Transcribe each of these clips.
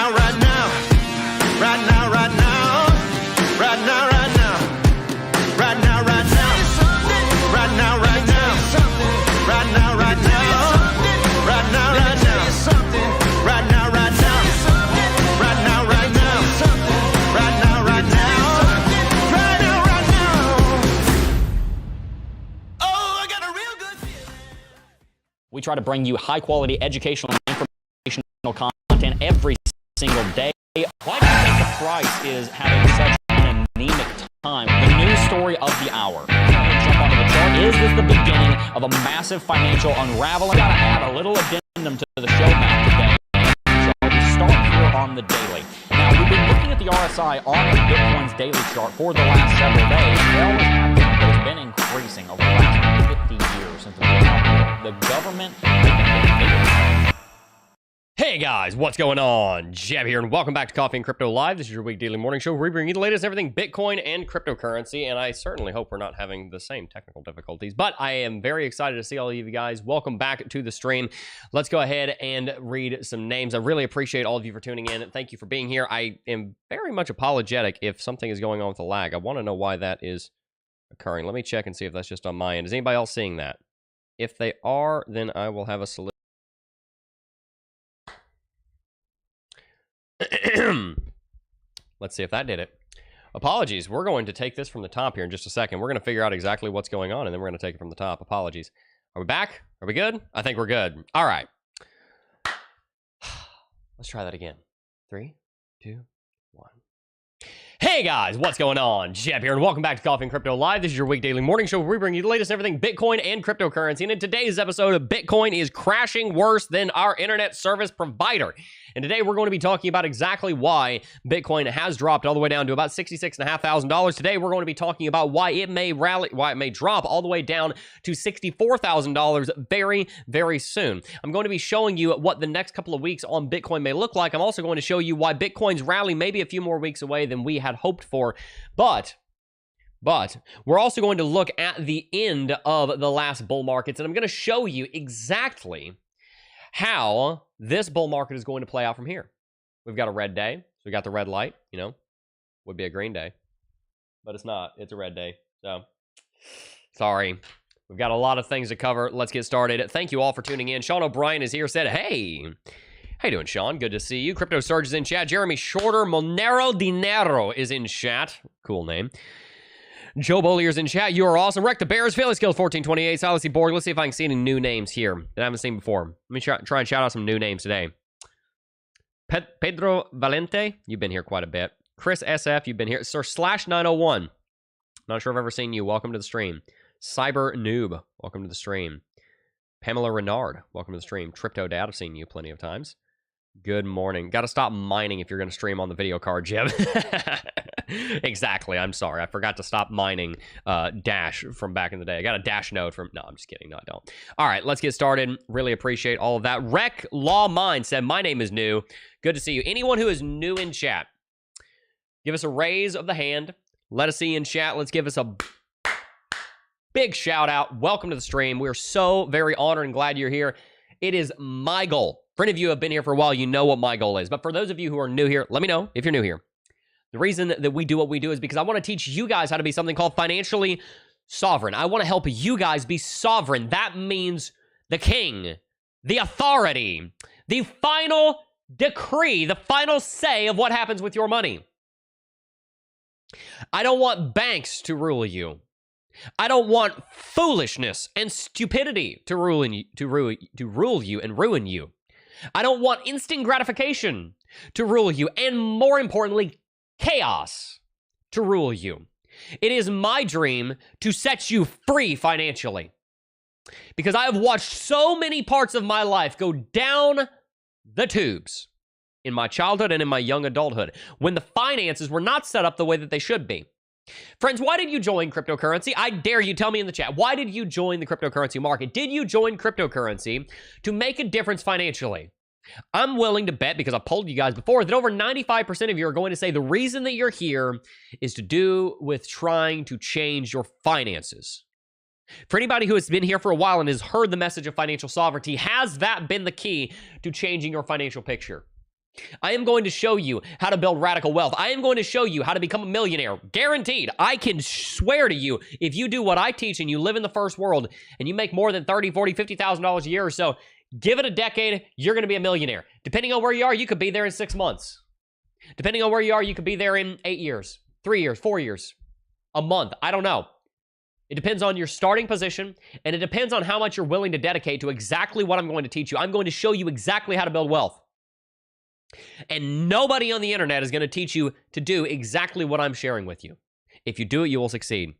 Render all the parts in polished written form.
now, right now. Right now, right now. Right now, right now. Right now, right now. Right now, right now. Right now, right now. Right now, right now. Right now, right now. Right now, right now. Right now, right now. Right now, right now. Oh, I got a real good feeling. We try to bring you high-quality educational and informational content every single day. Why do you think the price is having such an anemic time? The news story of the hour. Jump onto the chart. Is this the beginning of a massive financial unraveling? Gotta add a little addendum to the show map today. So we start here on the daily. Now, we've been looking at the RSI on Bitcoin's daily chart for the last several days. It always has been, but it's been increasing over the last 50 years since we've been out there. The government has been getting bigger. Hey guys, what's going on? Jeb here, and welcome back to Coffee and Crypto Live. This is your week daily morning show where we bring you the latest everything Bitcoin and cryptocurrency, and I certainly hope we're not having the same technical difficulties, but I am very excited to see all of you guys. Welcome back to the stream. Let's go ahead and read some names. I really appreciate all of you for tuning in. Thank you for being here. I am very much apologetic if something is going on with the lag. I want to know why that is occurring. Let me check and see if that's just on my end. Is anybody else seeing that? If they are, then I will have a solution. Let's see if that did it. Apologies. We're going to take this from the top here in just a second. We're going to figure out exactly what's going on, and then we're going to take it from the top. Apologies. Are we back? Are we good? I think we're good. All right. Let's try that again. 3, 2, 1. Hey guys, what's going on? Jeb here, and welcome back to Coffee and Crypto Live. This is your week daily morning show where we bring you the latest everything Bitcoin and cryptocurrency. And in today's episode, Bitcoin is crashing worse than our internet service provider. And today we're going to be talking about exactly why Bitcoin has dropped all the way down to about $66,500. Today we're going to be talking about why it may rally, why it may drop all the way down to $64,000 very, very soon. I'm going to be showing you what the next couple of weeks on Bitcoin may look like. I'm also going to show you why Bitcoin's rally may be a few more weeks away than we had hoped for. But we're also going to look at the end of the last bull markets, and I'm going to show you exactly how this bull market is going to play out from here. We've got a red day, so we got the red light, you know, would be a green day, but it's not. It's a red day, so sorry. We've got a lot of things to cover. Let's get started. Thank you all for tuning in. Sean O'Brien is here, said, hey. How you doing, Sean? Good to see you. Crypto Surge is in chat. Jeremy Shorter Monero Dinero is in chat. Cool name. Joe Bollier's in chat. You are awesome. Wreck the Bears. Philly Skills 1428. Silas Borg. Let's see if I can see any new names here that I haven't seen before. Let me try and shout out some new names today. Pedro Valente. You've been here quite a bit. Chris SF. You've been here. Sir Slash 901. Not sure if I've ever seen you. Welcome to the stream. Cyber Noob. Welcome to the stream. Pamela Renard. Welcome to the stream. Tripto Dad. I've seen you plenty of times. Good morning. Got to stop mining if you're going to stream on the video card, Jim. Exactly. I'm sorry. I forgot to stop mining Dash from back in the day. I got a Dash node from... No, I'm just kidding. No, I don't. All right, let's get started. Really appreciate all of that. Rec Law Mind said, my name is new. Good to see you. Anyone who is new in chat, give us a raise of the hand. Let us see you in chat. Let's give us a big shout out. Welcome to the stream. We're so very honored and glad you're here. It is my goal. For any of you who have been here for a while, you know what my goal is. But for those of you who are new here, let me know if you're new here. The reason that we do what we do is because I want to teach you guys how to be something called financially sovereign. I want to help you guys be sovereign. That means the king, the authority, the final decree, the final say of what happens with your money. I don't want banks to rule you. I don't want foolishness and stupidity to rule you and ruin you. I don't want instant gratification to rule you, and more importantly, chaos to rule you. It is my dream to set you free financially, because I have watched so many parts of my life go down the tubes in my childhood and in my young adulthood when the finances were not set up the way that they should be. Friends, why did you join cryptocurrency? I dare you, tell me in the chat. Why did you join the cryptocurrency market? Did you join cryptocurrency to make a difference financially? I'm willing to bet, because I've polled you guys before, that over 95% of you are going to say the reason that you're here is to do with trying to change your finances. For anybody who has been here for a while and has heard the message of financial sovereignty, has that been the key to changing your financial picture? I am going to show you how to build radical wealth. I am going to show you how to become a millionaire. Guaranteed. I can swear to you, if you do what I teach and you live in the first world and you make more than $30, $40, $50,000 a year or so, give it a decade, you're going to be a millionaire. Depending on where you are, you could be there in 6 months. Depending on where you are, you could be there in 8 years, 3 years, 4 years, a month. I don't know. It depends on your starting position, and it depends on how much you're willing to dedicate to exactly what I'm going to teach you. I'm going to show you exactly how to build wealth. And nobody on the internet is going to teach you to do exactly what I'm sharing with you. If you do it, you will succeed.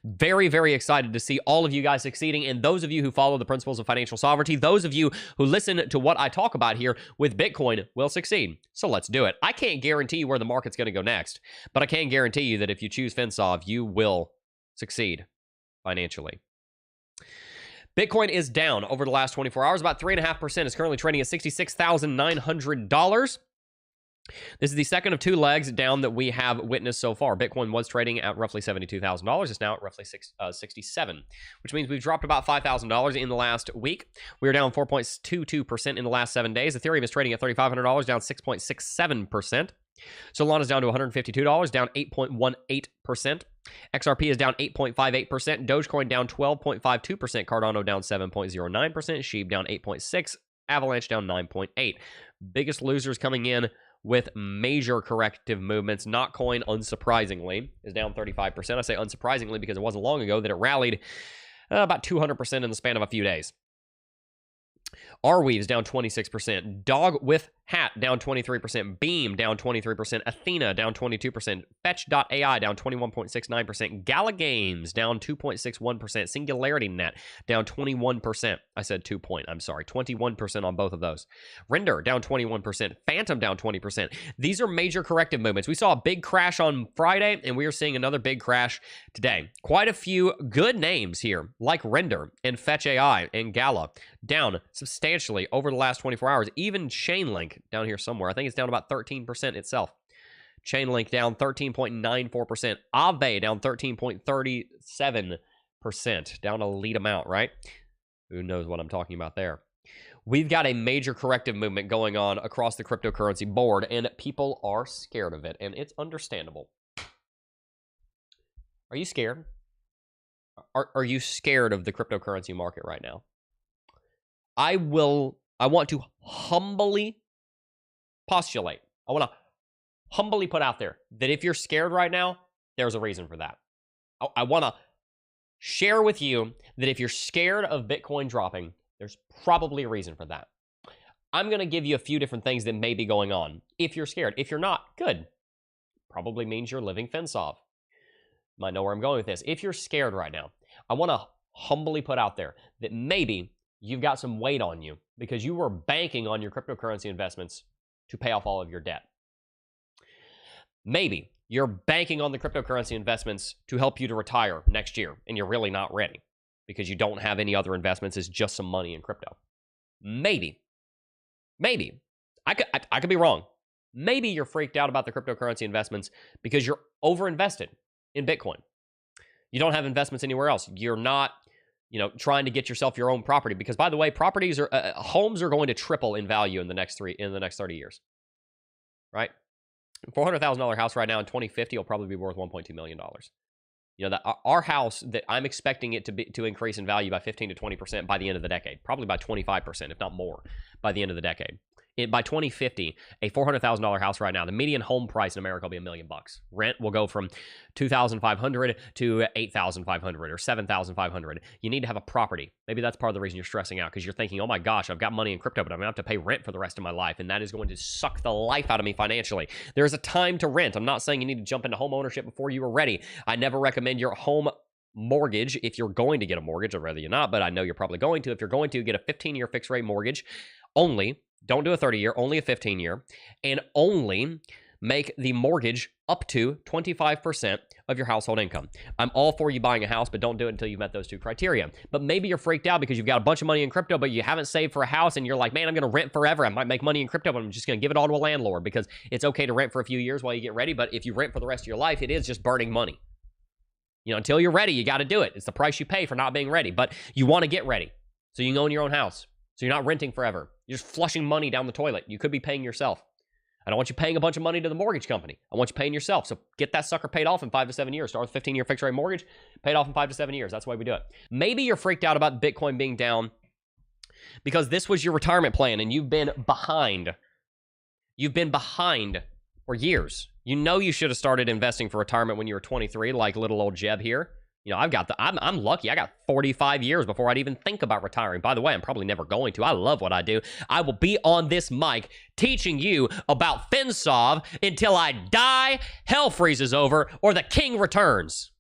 Very, very excited to see all of you guys succeeding, and those of you who follow the principles of financial sovereignty, those of you who listen to what I talk about here with Bitcoin will succeed. So let's do it. I can't guarantee you where the market's going to go next, but I can guarantee you that if you choose FinSov, you will succeed financially. Bitcoin is down over the last 24 hours, about 3.5%. It's currently trading at $66,900. This is the second of two legs down that we have witnessed so far. Bitcoin was trading at roughly $72,000. It's now at roughly $67,000, which means we've dropped about $5,000 in the last week. We are down 4.22% in the last 7 days. Ethereum is trading at $3,500, down 6.67%. Solana is down to $152, down 8.18%. XRP is down 8.58%. Dogecoin down 12.52%. Cardano down 7.09%. Sheep down 8.6%. Avalanche down 9.8%. Biggest losers coming in with major corrective movements. Notcoin, unsurprisingly, is down 35%. I say unsurprisingly because it wasn't long ago that it rallied about 200% in the span of a few days. Arweave is down 26%. Dog with Hat down 23%. Beam down 23%. Athena down 22%. Fetch.ai down 21.69%. Gala Games down 2.61%. Singularity Net down 21%. I said 2 point. I'm sorry. 21% on both of those. Render down 21%. Phantom down 20%. These are major corrective movements. We saw a big crash on Friday, and we are seeing another big crash today. Quite a few good names here, like Render and Fetch AI and Gala, down substantially over the last 24 hours. Even Chainlink down here somewhere. I think it's down about 13% itself. Chainlink down 13.94%. Aave down 13.37%. Down a lead amount, right? Who knows what I'm talking about there? We've got a major corrective movement going on across the cryptocurrency board, and people are scared of it, and it's understandable. Are you scared? Are you scared of the cryptocurrency market right now? I want to humbly postulate. I want to humbly put out there that if you're scared right now, there's a reason for that. I want to share with you that if you're scared of Bitcoin dropping, there's probably a reason for that. I'm going to give you a few different things that may be going on. If you're scared, if you're not, good. Probably means you're living FinSov. Might know where I'm going with this. If you're scared right now, I want to humbly put out there that maybe you've got some weight on you because you were banking on your cryptocurrency investments to pay off all of your debt. Maybe you're banking on the cryptocurrency investments to help you to retire next year, and you're really not ready because you don't have any other investments. It's just some money in crypto. Maybe. I could be wrong. Maybe you're freaked out about the cryptocurrency investments because you're overinvested in Bitcoin. You don't have investments anywhere else. You're not, trying to get yourself your own property, because, by the way, homes are going to triple in value in the next 30 years, right? $400,000 house right now in 2050 will probably be worth $1.2 million. Our house, that I'm expecting it to increase in value by 15 to 20% by the end of the decade, probably by 25%, if not more, by the end of the decade. By 2050, a $400,000 house right now, the median home price in America will be $1 million. Rent will go from $2,500 to $8,500 or $7,500. You need to have a property. Maybe that's part of the reason you're stressing out, because you're thinking, oh my gosh, I've got money in crypto, but I'm going to have to pay rent for the rest of my life, and that is going to suck the life out of me financially. There's a time to rent. I'm not saying you need to jump into home ownership before you are ready. I never recommend your home mortgage if you're going to get a mortgage. I'd rather you not, but I know you're probably going to. If you're going to get a 15-year fixed rate mortgage only, don't do a 30-year, only a 15-year, and only make the mortgage up to 25% of your household income. I'm all for you buying a house, but don't do it until you've met those two criteria. But maybe you're freaked out because you've got a bunch of money in crypto, but you haven't saved for a house, and you're like, man, I'm going to rent forever. I might make money in crypto, but I'm just going to give it all to a landlord, because it's okay to rent for a few years while you get ready, but if you rent for the rest of your life, it is just burning money. Until you're ready, you got to do it. It's the price you pay for not being ready, but you want to get ready so you can own your own house, So you're not renting forever. You're just flushing money down the toilet. You could be paying yourself. I don't want you paying a bunch of money to the mortgage company. I want you paying yourself. So get that sucker paid off in 5 to 7 years. Start with a 15-year fixed rate mortgage, paid off in 5 to 7 years. That's why we do it. Maybe you're freaked out about Bitcoin being down because this was your retirement plan and you've been behind. You've been behind for years. You know you should have started investing for retirement when you were 23, like little old Jeb here. You know, I'm lucky. I got 45 years before I'd even think about retiring. By the way, I'm probably never going to. I love what I do. I will be on this mic teaching you about FinSov until I die, hell freezes over, or the king returns.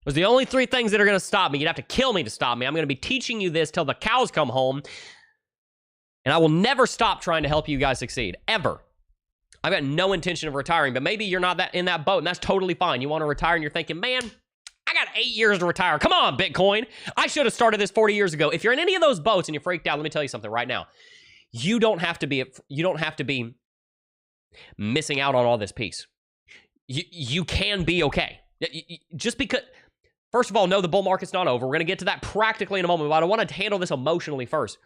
Those are the only 3 things that are going to stop me. You'd have to kill me to stop me. I'm going to be teaching you this till the cows come home, and I will never stop trying to help you guys succeed, ever. I've got no intention of retiring, but maybe you're not in that boat, and that's totally fine. You want to retire, and you're thinking, man, I got 8 years to retire. Come on, Bitcoin. I should have started this 40 years ago. If you're in any of those boats and you're freaked out, let me tell you something right now. You don't have to be missing out on all this peace. You can be okay. Just because, first of all, no, the bull market's not over. We're going to get to that practically in a moment, but I want to handle this emotionally first.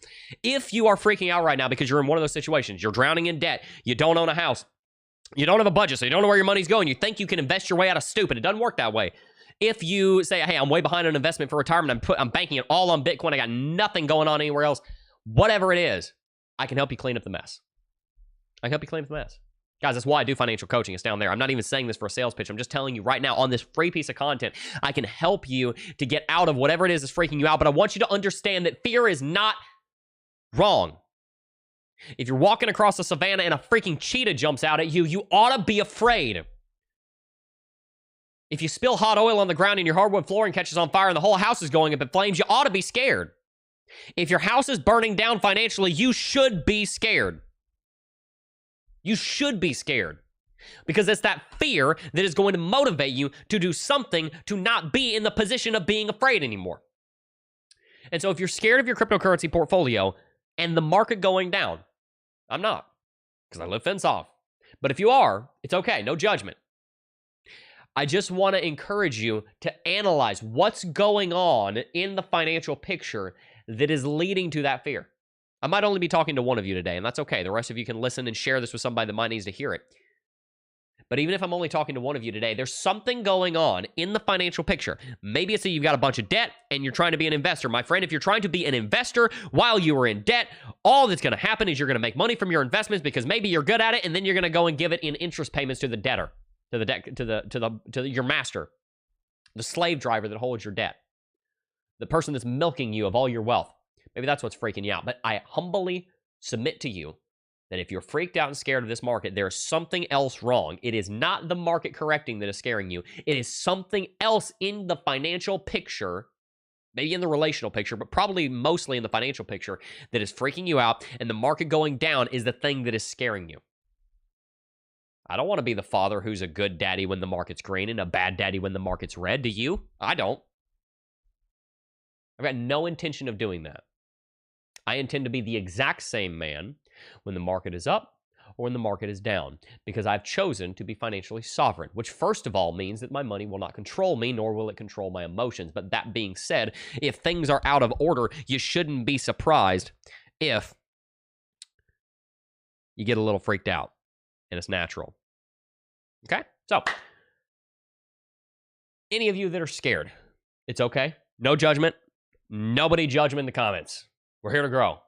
If you are freaking out right now because you're in one of those situations, you're drowning in debt, you don't own a house, you don't have a budget, so you don't know where your money's going, you think you can invest your way out of stupid, it doesn't work that way. If you say, hey, I'm way behind on investment for retirement, I'm banking it all on Bitcoin, I got nothing going on anywhere else, whatever it is, I can help you clean up the mess. I can help you clean up the mess. Guys, that's why I do financial coaching. It's down there. I'm not even saying this for a sales pitch. I'm just telling you right now on this free piece of content, I can help you to get out of whatever it is that's freaking you out. But I want you to understand that fear is not wrong. If you're walking across the savannah and a freaking cheetah jumps out at you, you ought to be afraid. If you spill hot oil on the ground and your hardwood flooring catches on fire and the whole house is going up in flames, you ought to be scared. If your house is burning down financially, you should be scared. You should be scared because it's that fear that is going to motivate you to do something to not be in the position of being afraid anymore. And so if you're scared of your cryptocurrency portfolio and the market going down, I'm not, because I live FinSov. But if you are, it's okay, no judgment. I just want to encourage you to analyze what's going on in the financial picture that is leading to that fear. I might only be talking to one of you today, and that's okay. The rest of you can listen and share this with somebody that might needs to hear it. But even if I'm only talking to one of you today, there's something going on in the financial picture. Maybe it's that you've got a bunch of debt and you're trying to be an investor. My friend, if you're trying to be an investor while you are in debt, all that's going to happen is you're going to make money from your investments because maybe you're good at it, and then you're going to go and give it in interest payments to the debtor, to your master, the slave driver that holds your debt, the person that's milking you of all your wealth. Maybe that's what's freaking you out. But I humbly submit to you that if you're freaked out and scared of this market, there's something else wrong. It is not the market correcting that is scaring you. It is something else in the financial picture, maybe in the relational picture, but probably mostly in the financial picture that is freaking you out. And the market going down is the thing that is scaring you. I don't want to be the father who's a good daddy when the market's green and a bad daddy when the market's red. Do you? I don't. I've got no intention of doing that. I intend to be the exact same man when the market is up or when the market is down, because I've chosen to be financially sovereign, which first of all means that my money will not control me, nor will it control my emotions. But that being said, if things are out of order, you shouldn't be surprised if you get a little freaked out, and it's natural. Okay? So, any of you that are scared, it's okay. No judgment. Nobody judge them in the comments. We're here to grow.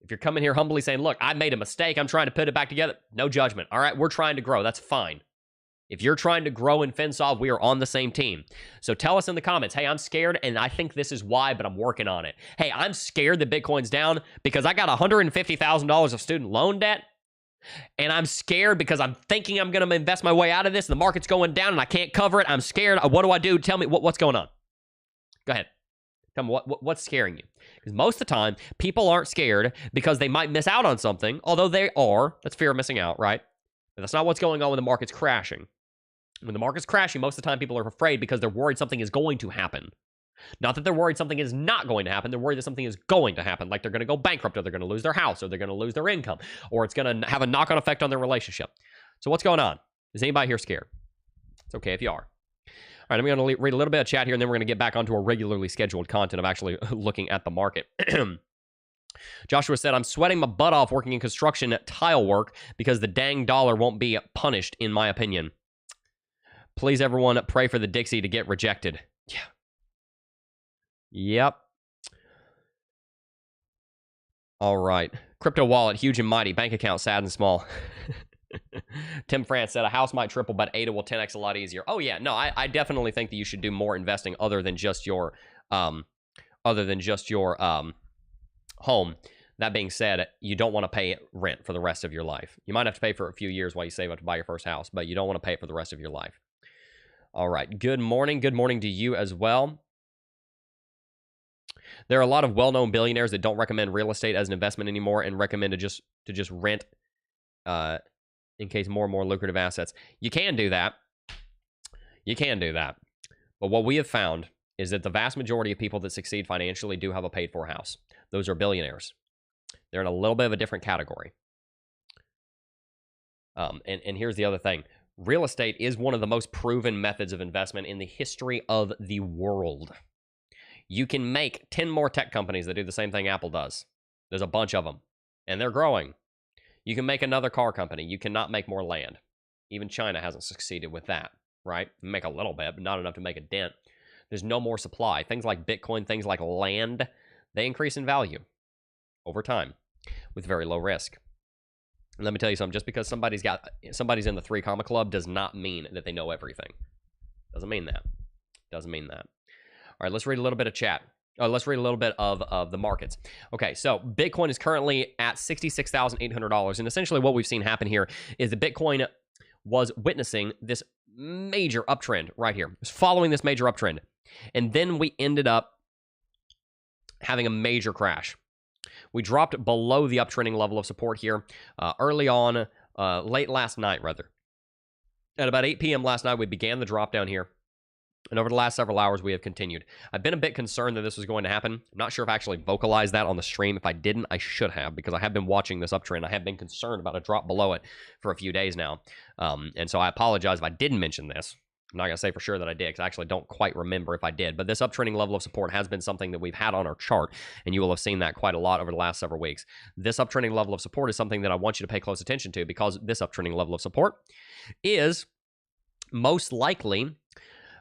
If you're coming here humbly saying, look, I made a mistake, I'm trying to put it back together, no judgment. All right, we're trying to grow. That's fine. If you're trying to grow in FinSov, we are on the same team. So tell us in the comments, hey, I'm scared, and I think this is why, but I'm working on it. Hey, I'm scared that Bitcoin's down because I got $150,000 of student loan debt, and I'm scared because I'm thinking I'm going to invest my way out of this, and the market's going down, and I can't cover it. I'm scared. What do I do? Tell me what's going on. Go ahead. Tell me what's scaring you. Because most of the time, people aren't scared because they might miss out on something, although they are. That's fear of missing out, right? But that's not what's going on when the market's crashing. When the market's crashing, most of the time people are afraid because they're worried something is going to happen. Not that they're worried something is not going to happen. They're worried that something is going to happen, like they're going to go bankrupt, or they're going to lose their house, or they're going to lose their income, or it's going to have a knock-on effect on their relationship. So what's going on? Is anybody here scared? It's okay if you are. right, I'm going to read a little bit of chat here, and then we're going to get back onto our regularly scheduled content of actually looking at the market. Joshua said, I'm sweating my butt off working in construction tile work because the dang dollar won't be punished, in my opinion. Please, everyone, pray for the Dixie to get rejected. Yeah. Yep. All right. Crypto wallet, huge and mighty. Bank account, sad and small. Tim France said, a house might triple, but ADA will 10x a lot easier. Oh, yeah. No, I definitely think that you should do more investing other than just your home. That being said, you don't want to pay rent for the rest of your life. You might have to pay for a few years while you save up to buy your first house, but you don't want to pay it for the rest of your life. All right. Good morning. Good morning to you as well. There are a lot of well-known billionaires that don't recommend real estate as an investment anymore and recommend to just rent in case more and more lucrative assets. You can do that. You can do that. But what we have found is that the vast majority of people that succeed financially do have a paid-for house. Those are billionaires. They're in a little bit of a different category. And here's the other thing. Real estate is one of the most proven methods of investment in the history of the world. You can make 10 more tech companies that do the same thing Apple does. There's a bunch of them, and they're growing. You can make another car company. You cannot make more land. Even China hasn't succeeded with that, right? Make a little bit, but not enough to make a dent. There's no more supply. Things like Bitcoin, things like land, they increase in value over time with very low risk. And let me tell you something, just because somebody's in the 3 comma club does not mean that they know everything. Doesn't mean that. Doesn't mean that. All right, let's read a little bit of chat. Let's read a little bit of the markets. Okay, so Bitcoin is currently at $66,800. And essentially what we've seen happen here is that Bitcoin was witnessing this major uptrend right here. It was following this major uptrend. And then we ended up having a major crash. We dropped below the uptrending level of support here early on, late last night, rather. At about 8 p.m. last night, we began the drop down here. And over the last several hours, we have continued. I've been a bit concerned that this was going to happen. I'm not sure if I actually vocalized that on the stream. If I didn't, I should have, because I have been watching this uptrend. I have been concerned about a drop below it for a few days now. And so I apologize if I didn't mention this. I'm not going to say for sure that I did, because I actually don't quite remember if I did. But this uptrending level of support has been something that we've had on our chart, and you will have seen that quite a lot over the last several weeks. This uptrending level of support is something that I want you to pay close attention to, because this uptrending level of support is most likely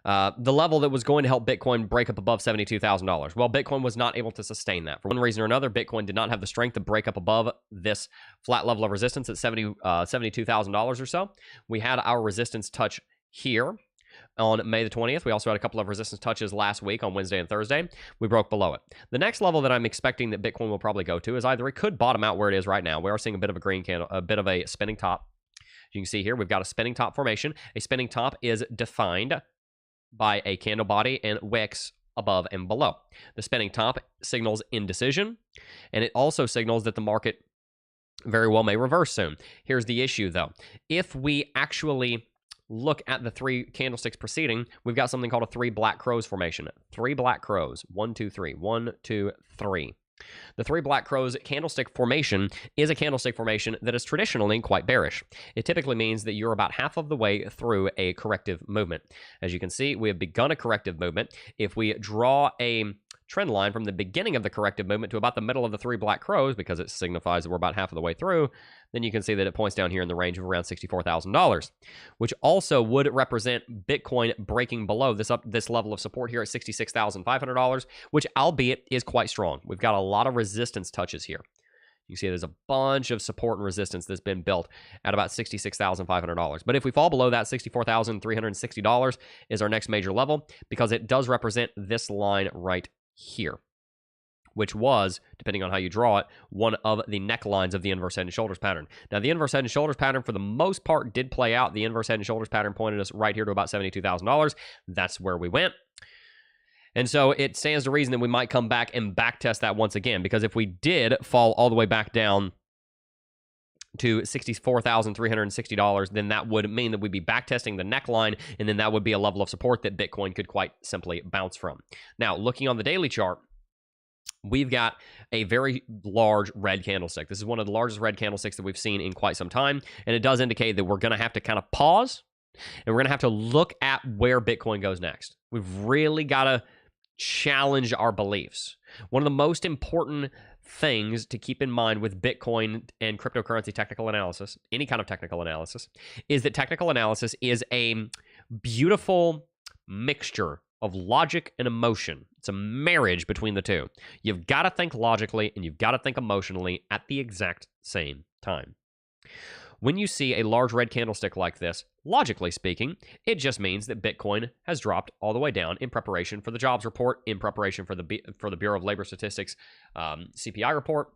the level that was going to help Bitcoin break up above $72,000. Well, Bitcoin was not able to sustain that. For one reason or another, Bitcoin did not have the strength to break up above this flat level of resistance at $72,000 or so. We had our resistance touch here on May the 20th. We also had a couple of resistance touches last week on Wednesday and Thursday. We broke below it. The next level that I'm expecting that Bitcoin will probably go to is either it could bottom out where it is right now. We are seeing a bit of a green candle, a bit of a spinning top. You can see here, we've got a spinning top formation. A spinning top is defined by a candle body and wicks above and below. The spinning top signals indecision, and it also signals that the market very well may reverse soon. Here's the issue, though. If we actually look at the 3 candlesticks preceding, we've got something called a 3 black crows formation. 3 black crows. 1, 2, 3. 1, 2, 3. The 3 black crows candlestick formation is a candlestick formation that is traditionally quite bearish. It typically means that you're about half of the way through a corrective movement. As you can see, we have begun a corrective movement. If we draw a trend line from the beginning of the corrective movement to about the middle of the 3 black crows, because it signifies that we're about half of the way through, then you can see that it points down here in the range of around $64,000, which also would represent Bitcoin breaking below this level of support here at $66,500, which albeit is quite strong. We've got a lot of resistance touches here. You see there's a bunch of support and resistance that's been built at about $66,500. But if we fall below that, $64,360 is our next major level, because it does represent this line right here, which was, depending on how you draw it, one of the necklines of the inverse head and shoulders pattern. Now, the inverse head and shoulders pattern, for the most part, did play out. The inverse head and shoulders pattern pointed us right here to about $72,000. That's where we went. And so it stands to reason that we might come back and backtest that once again, because if we did fall all the way back down to $64,360, then that would mean that we'd be backtesting the neckline, and then that would be a level of support that Bitcoin could quite simply bounce from. Now, looking on the daily chart, we've got a very large red candlestick. This is one of the largest red candlesticks that we've seen in quite some time, and it does indicate that we're going to have to kind of pause And we're going to have to look at where Bitcoin goes next. We've really got to challenge our beliefs. One of the most important things to keep in mind with Bitcoin and cryptocurrency technical analysis, any kind of technical analysis, is that technical analysis is a beautiful mixture of logic and emotion. It's a marriage between the two. You've got to think logically and you've got to think emotionally at the exact same time. When you see a large red candlestick like this, logically speaking, it just means that Bitcoin has dropped all the way down in preparation for the jobs report, in preparation for the Bureau of Labor Statistics CPI report,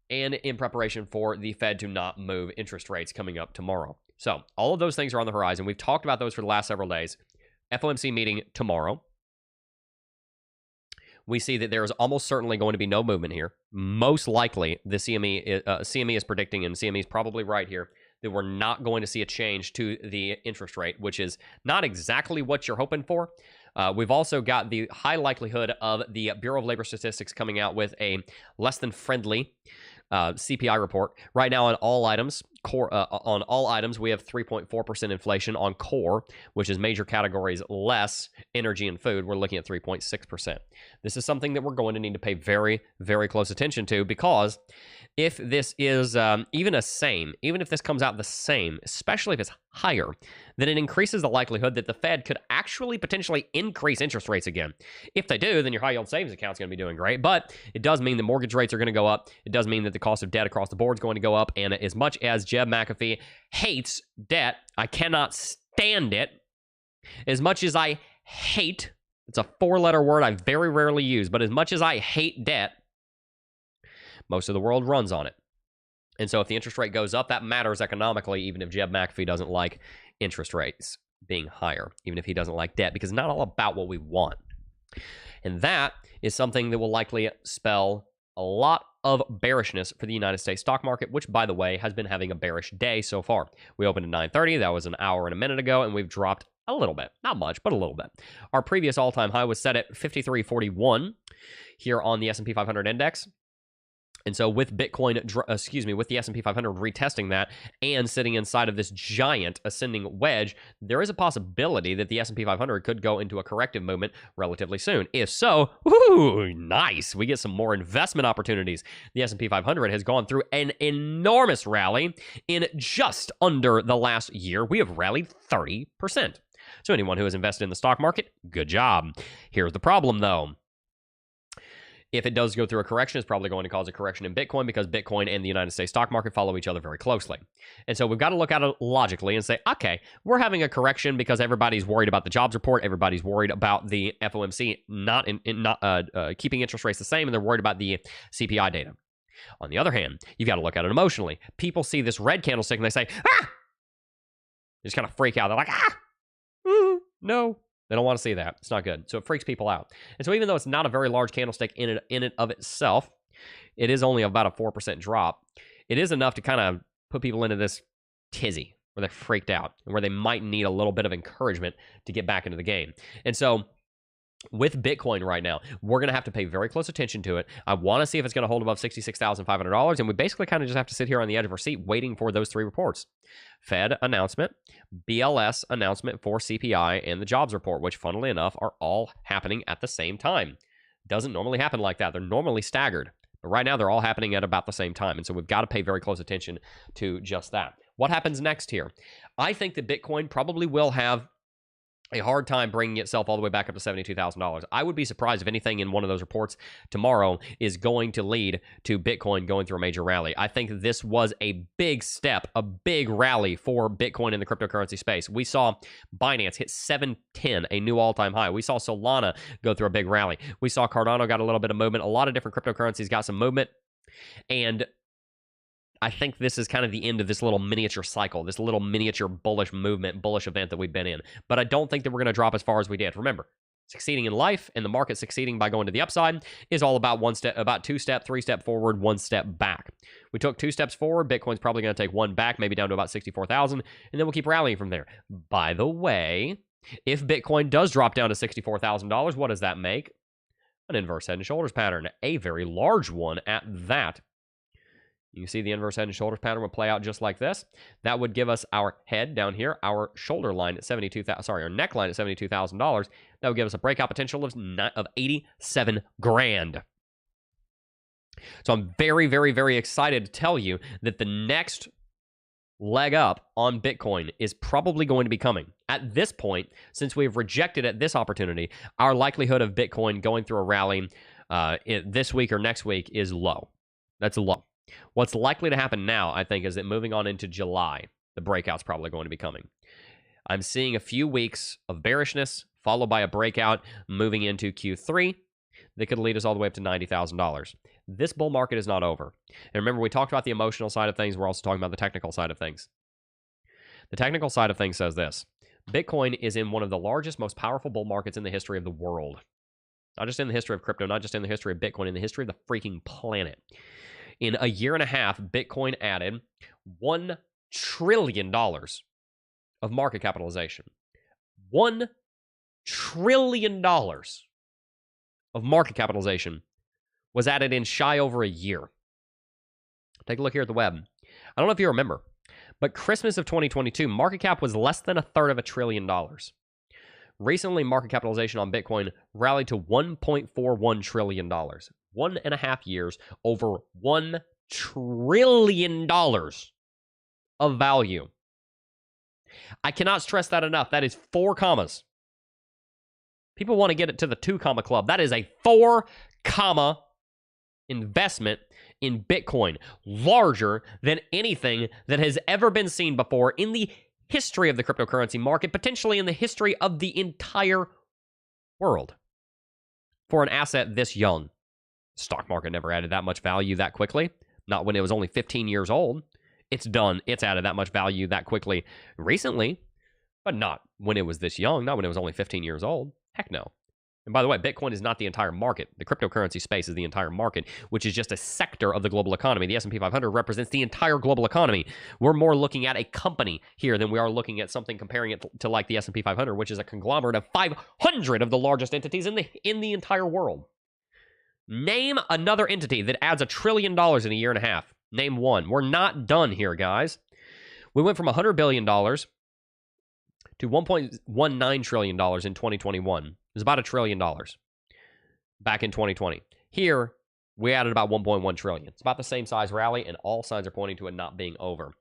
and in preparation for the Fed to not move interest rates coming up tomorrow. So all of those things are on the horizon. We've talked about those for the last several days. FOMC meeting tomorrow. We see that there is almost certainly going to be no movement here. Most likely, the CME is predicting, and CME is probably right here, that we're not going to see a change to the interest rate, which is not exactly what you're hoping for. We've also got the high likelihood of the Bureau of Labor Statistics coming out with a less than friendly CPI report. Right now on all items, we have 3.4% inflation. On core, which is major categories less energy and food, we're looking at 3.6%. This is something that we're going to need to pay very, very close attention to, because if this is even if this comes out the same, especially if it's higher, then it increases the likelihood that the Fed could actually potentially increase interest rates again. If they do, then your high yield savings account is going to be doing great, but it does mean that mortgage rates are going to go up. It does mean that the cost of debt across the board is going to go up, and as much as Jeb McAfee hates debt, I cannot stand it. As much as I hate, it's a four-letter word I very rarely use, but as much as I hate debt, most of the world runs on it. And so if the interest rate goes up, that matters economically, even if Jeb McAfee doesn't like interest rates being higher, even if he doesn't like debt, because it's not all about what we want. And that is something that will likely spell a lot of bearishness for the United States stock market, which, by the way, has been having a bearish day so far. We opened at 9:30. That was an hour and a minute ago, and we've dropped a little bit. Not much, but a little bit. Our previous all-time high was set at 53.41 here on the S&P 500 index. And so with Bitcoin, with the S&P 500 retesting that and sitting inside of this giant ascending wedge, there is a possibility that the S&P 500 could go into a corrective movement relatively soon. If so, ooh, nice. We get some more investment opportunities. The S&P 500 has gone through an enormous rally in just under the last year. We have rallied 30%. So anyone who has invested in the stock market, good job. Here's the problem, though. If it does go through a correction, it's probably going to cause a correction in Bitcoin, because Bitcoin and the United States stock market follow each other very closely. And so we've got to look at it logically and say, okay, we're having a correction because everybody's worried about the jobs report. Everybody's worried about the FOMC not keeping interest rates the same, and they're worried about the CPI data. On the other hand, you've got to look at it emotionally. People see this red candlestick and they say, ah! They just kind of freak out. They're like, ah! No. They don't want to see that. It's not good. So it freaks people out. And so even though it's not a very large candlestick in it of itself, it is only about a 4% drop. It is enough to kind of put people into this tizzy where they're freaked out and where they might need a little bit of encouragement to get back into the game. And so with Bitcoin right now, we're going to have to pay very close attention to it. I want to see if it's going to hold above $66,500, and we basically kind of just have to sit here on the edge of our seat waiting for those three reports. Fed announcement, BLS announcement for CPI, and the jobs report, which, funnily enough, are all happening at the same time. Doesn't normally happen like that. They're normally staggered. But right now, they're all happening at about the same time, and so we've got to pay very close attention to just that. What happens next here? I think that Bitcoin probably will have a hard time bringing itself all the way back up to $72,000. I would be surprised if anything in one of those reports tomorrow is going to lead to Bitcoin going through a major rally. I think this was a big step, a big rally for Bitcoin in the cryptocurrency space. We saw Binance hit 710, a new all-time high. We saw Solana go through a big rally. We saw Cardano got a little bit of movement. A lot of different cryptocurrencies got some movement. And I think this is kind of the end of this little miniature cycle, this little miniature bullish movement, bullish event that we've been in. But I don't think that we're going to drop as far as we did. Remember, succeeding in life and the market succeeding by going to the upside is all about two-step, three-step forward, one step back. We took 2 steps forward. Bitcoin's probably going to take 1 back, maybe down to about 64,000, and then we'll keep rallying from there. By the way, if Bitcoin does drop down to $64,000, what does that make? An inverse head and shoulders pattern, a very large one at that. You see the inverse head and shoulders pattern would play out just like this. That would give us our head down here, our shoulder line at $72,000, sorry, our neckline at $72,000. That would give us a breakout potential of 87 grand. So I'm very, very, very excited to tell you that the next leg up on Bitcoin is probably going to be coming. At this point, since we've rejected at this opportunity, our likelihood of Bitcoin going through a rally this week or next week is low. That's low. What's likely to happen now, I think, is that moving on into July, the breakout's probably going to be coming. I'm seeing a few weeks of bearishness, followed by a breakout moving into Q3 that could lead us all the way up to $90,000. This bull market is not over. And remember, we talked about the emotional side of things. We're also talking about the technical side of things. The technical side of things says this. Bitcoin is in one of the largest, most powerful bull markets in the history of the world. Not just in the history of crypto, not just in the history of Bitcoin, in the history of the freaking planet. In a year and a half, Bitcoin added $1 trillion of market capitalization. $1 trillion of market capitalization was added in shy over a year. Take a look here at the web. I don't know if you remember, but Christmas of 2022, market cap was less than $1/3 trillion. Recently, market capitalization on Bitcoin rallied to $1.41 trillion. 1.5 years, over $1 trillion of value. I cannot stress that enough. That is 4 commas. People want to get it to the 2 comma club. That is a 4 comma investment in Bitcoin, larger than anything that has ever been seen before in the history of the cryptocurrency market, potentially in the history of the entire world. For an asset this young, stock market never added that much value that quickly. Not when it was only 15 years old. It's done. It's added that much value that quickly recently, but not when it was this young, not when it was only 15 years old. Heck no. And by the way, Bitcoin is not the entire market. The cryptocurrency space is the entire market, which is just a sector of the global economy. The S&P 500 represents the entire global economy. We're more looking at a company here than we are looking at something comparing it to like the S&P 500, which is a conglomerate of 500 of the largest entities in the entire world. Name another entity that adds $1 trillion in a year and a half. Name one. We're not done here, guys. We went from $100 billion to $1.19 trillion in 2021. It was about $1 trillion back in 2020. Here, we added about 1.1 trillion. It's about the same size rally, and all signs are pointing to it not being over.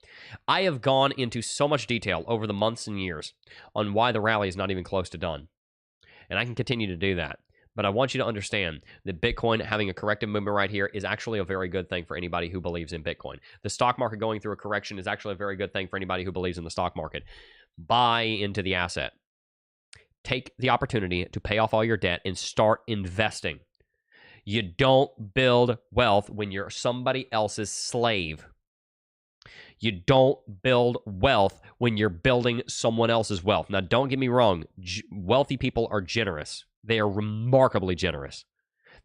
I have gone into so much detail over the months and years on why the rally is not even close to done. And I can continue to do that. But I want you to understand that Bitcoin having a corrective movement right here is actually a very good thing for anybody who believes in Bitcoin. The stock market going through a correction is actually a very good thing for anybody who believes in the stock market. Buy into the asset. Take the opportunity to pay off all your debt and start investing. You don't build wealth when you're somebody else's slave. You don't build wealth when you're building someone else's wealth. Now, don't get me wrong. Wealthy people are generous. They are remarkably generous.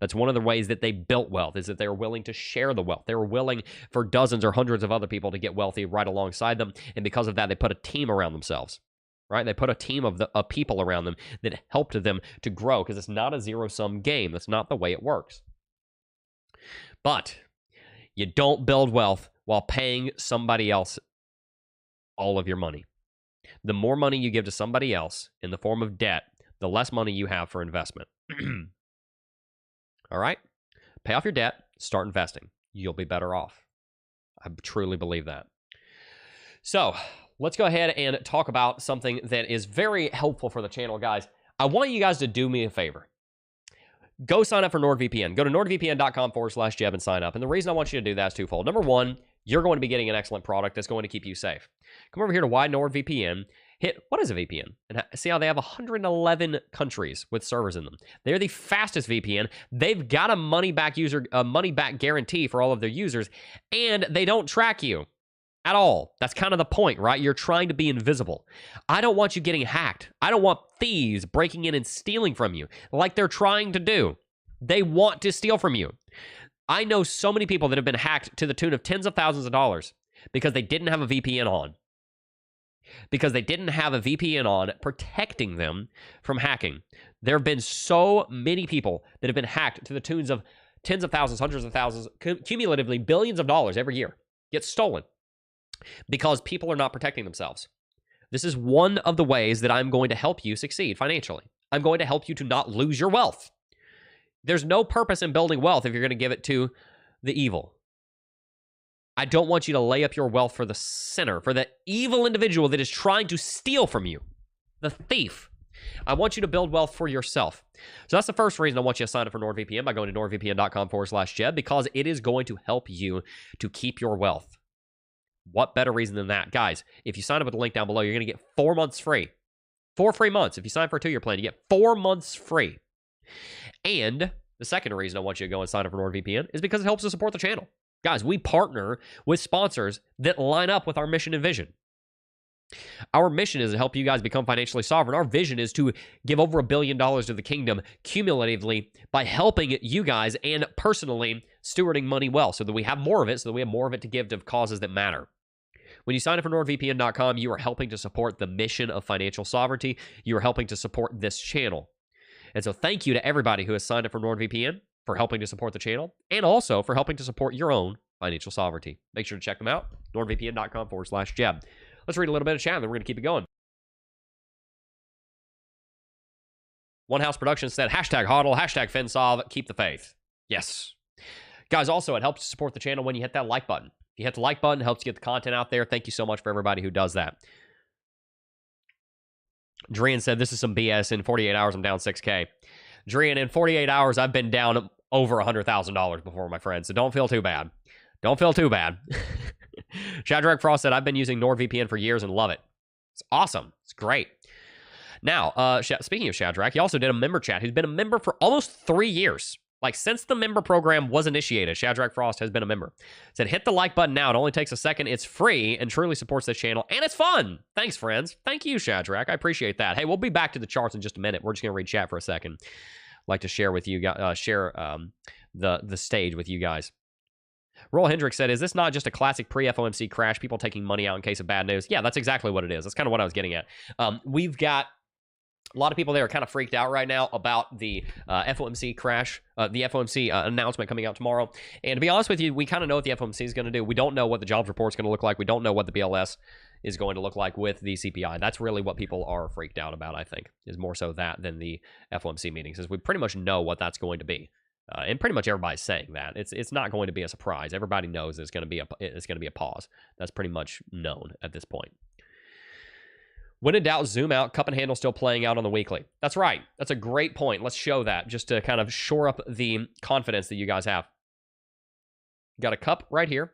That's one of the ways that they built wealth, is that they were willing to share the wealth. They were willing for dozens or hundreds of other people to get wealthy right alongside them. And because of that, they put a team around themselves, right? They put a team of people around them that helped them to grow, because it's not a zero-sum game. That's not the way it works. But you don't build wealth while paying somebody else all of your money. The more money you give to somebody else in the form of debt, the less money you have for investment. All right? Pay off your debt, start investing. You'll be better off. I truly believe that. So let's go ahead and talk about something that is very helpful for the channel, guys. I want you guys to do me a favor. Go sign up for NordVPN. Go to nordvpn.com/Jeb and sign up. And the reason I want you to do that is twofold. Number one, you're going to be getting an excellent product that's going to keep you safe. Come over here to Why NordVPN. Hit, what is a VPN? And see how they have 111 countries with servers in them. They're the fastest VPN. They've got a money back guarantee for all of their users, and they don't track you at all. That's kind of the point, right? You're trying to be invisible. I don't want you getting hacked. I don't want thieves breaking in and stealing from you like they're trying to do. They want to steal from you. I know so many people that have been hacked to the tune of tens of thousands of dollars because they didn't have a VPN on. Because they didn't have a VPN on protecting them from hacking. There have been so many people that have been hacked to the tunes of tens of thousands, hundreds of thousands, cumulatively billions of dollars every year get stolen because people are not protecting themselves. This is one of the ways that I'm going to help you succeed financially. I'm going to help you to not lose your wealth. There's no purpose in building wealth if you're going to give it to the evil. I don't want you to lay up your wealth for the sinner, for the evil individual that is trying to steal from you, the thief. I want you to build wealth for yourself. So that's the first reason I want you to sign up for NordVPN by going to nordvpn.com/Jeb, because it is going to help you to keep your wealth. What better reason than that? Guys, if you sign up with the link down below, you're going to get 4 months free. 4 free months. If you sign for a 2-year plan, you get 4 months free. And the second reason I want you to go and sign up for NordVPN is because it helps to support the channel. Guys, we partner with sponsors that line up with our mission and vision. Our mission is to help you guys become financially sovereign. Our vision is to give over $1 billion to the kingdom cumulatively by helping you guys and personally stewarding money well so that we have more of it, so that we have more of it to give to causes that matter. When you sign up for NordVPN.com, you are helping to support the mission of financial sovereignty. You are helping to support this channel. And so thank you to everybody who has signed up for NordVPN for helping to support the channel and also for helping to support your own financial sovereignty. Make sure to check them out, nordvpn.com/Jeb. Let's read a little bit of chat, and then we're going to keep it going. One House Productions said, #HODL, #FinSolve, keep the faith. Yes. Guys, also, it helps to support the channel when you hit that like button. If you hit the like button, it helps get the content out there. Thank you so much for everybody who does that. Drian said, this is some BS. In 48 hours, I'm down 6K. Drian, in 48 hours, I've been down over $100,000 before, my friend, so don't feel too bad. Don't feel too bad. Shadrach Frost said, I've been using NordVPN for years and love it. It's awesome. It's great. Now, speaking of Shadrach, he also did a member chat who's been a member for almost 3 years. Like, since the member program was initiated, Shadrach Frost has been a member. Said, hit the like button now. It only takes a second. It's free and truly supports this channel. And it's fun. Thanks, friends. Thank you, Shadrach. I appreciate that. Hey, we'll be back to the charts in just a minute. We're just going to read chat for a second. I'd like to share with you guys, the stage with you guys. Roll Hendrick said, is this not just a classic pre-FOMC crash? People taking money out in case of bad news? Yeah, that's exactly what it is. That's kind of what I was getting at. We've got a lot of people there are kind of freaked out right now about the FOMC crash, the FOMC announcement coming out tomorrow. And to be honest with you, we kind of know what the FOMC is going to do. We don't know what the jobs report is going to look like. We don't know what the BLS is going to look like with the CPI. That's really what people are freaked out about, I think, is more so that than the FOMC meetings, is we pretty much know what that's going to be. And pretty much everybody's saying that. It's not going to be a surprise. Everybody knows it's going to be a pause. That's pretty much known at this point. When in doubt, zoom out. Cup and handle still playing out on the weekly. That's right. That's a great point. Let's show that just to kind of shore up the confidence that you guys have. Got a cup right here.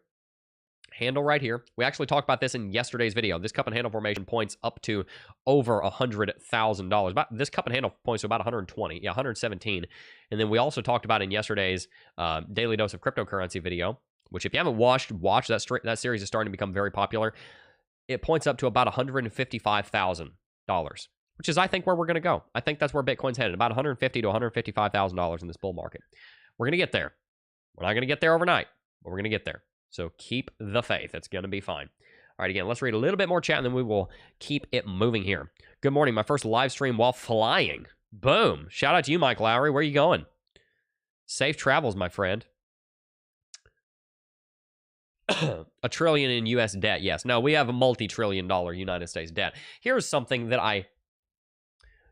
Handle right here. We actually talked about this in yesterday's video. This cup and handle formation points up to over $100,000. This cup and handle points to about 120. Yeah, 117. And then we also talked about in yesterday's Daily Dose of Cryptocurrency video, which if you haven't watched, watch. That series is starting to become very popular. It points up to about $155,000, which is, I think, where we're going to go. I think that's where Bitcoin's headed, about $150,000 to $155,000 in this bull market. We're going to get there. We're not going to get there overnight, but we're going to get there. So keep the faith. It's going to be fine. All right, again, let's read a little bit more chat, and then we will keep it moving here. Good morning. My first live stream while flying. Boom. Shout out to you, Mike Lowry. Where are you going? Safe travels, my friend. $1 trillion in U.S. debt. Yes. No, we have a multi-trillion-dollar United States debt. Here's something that I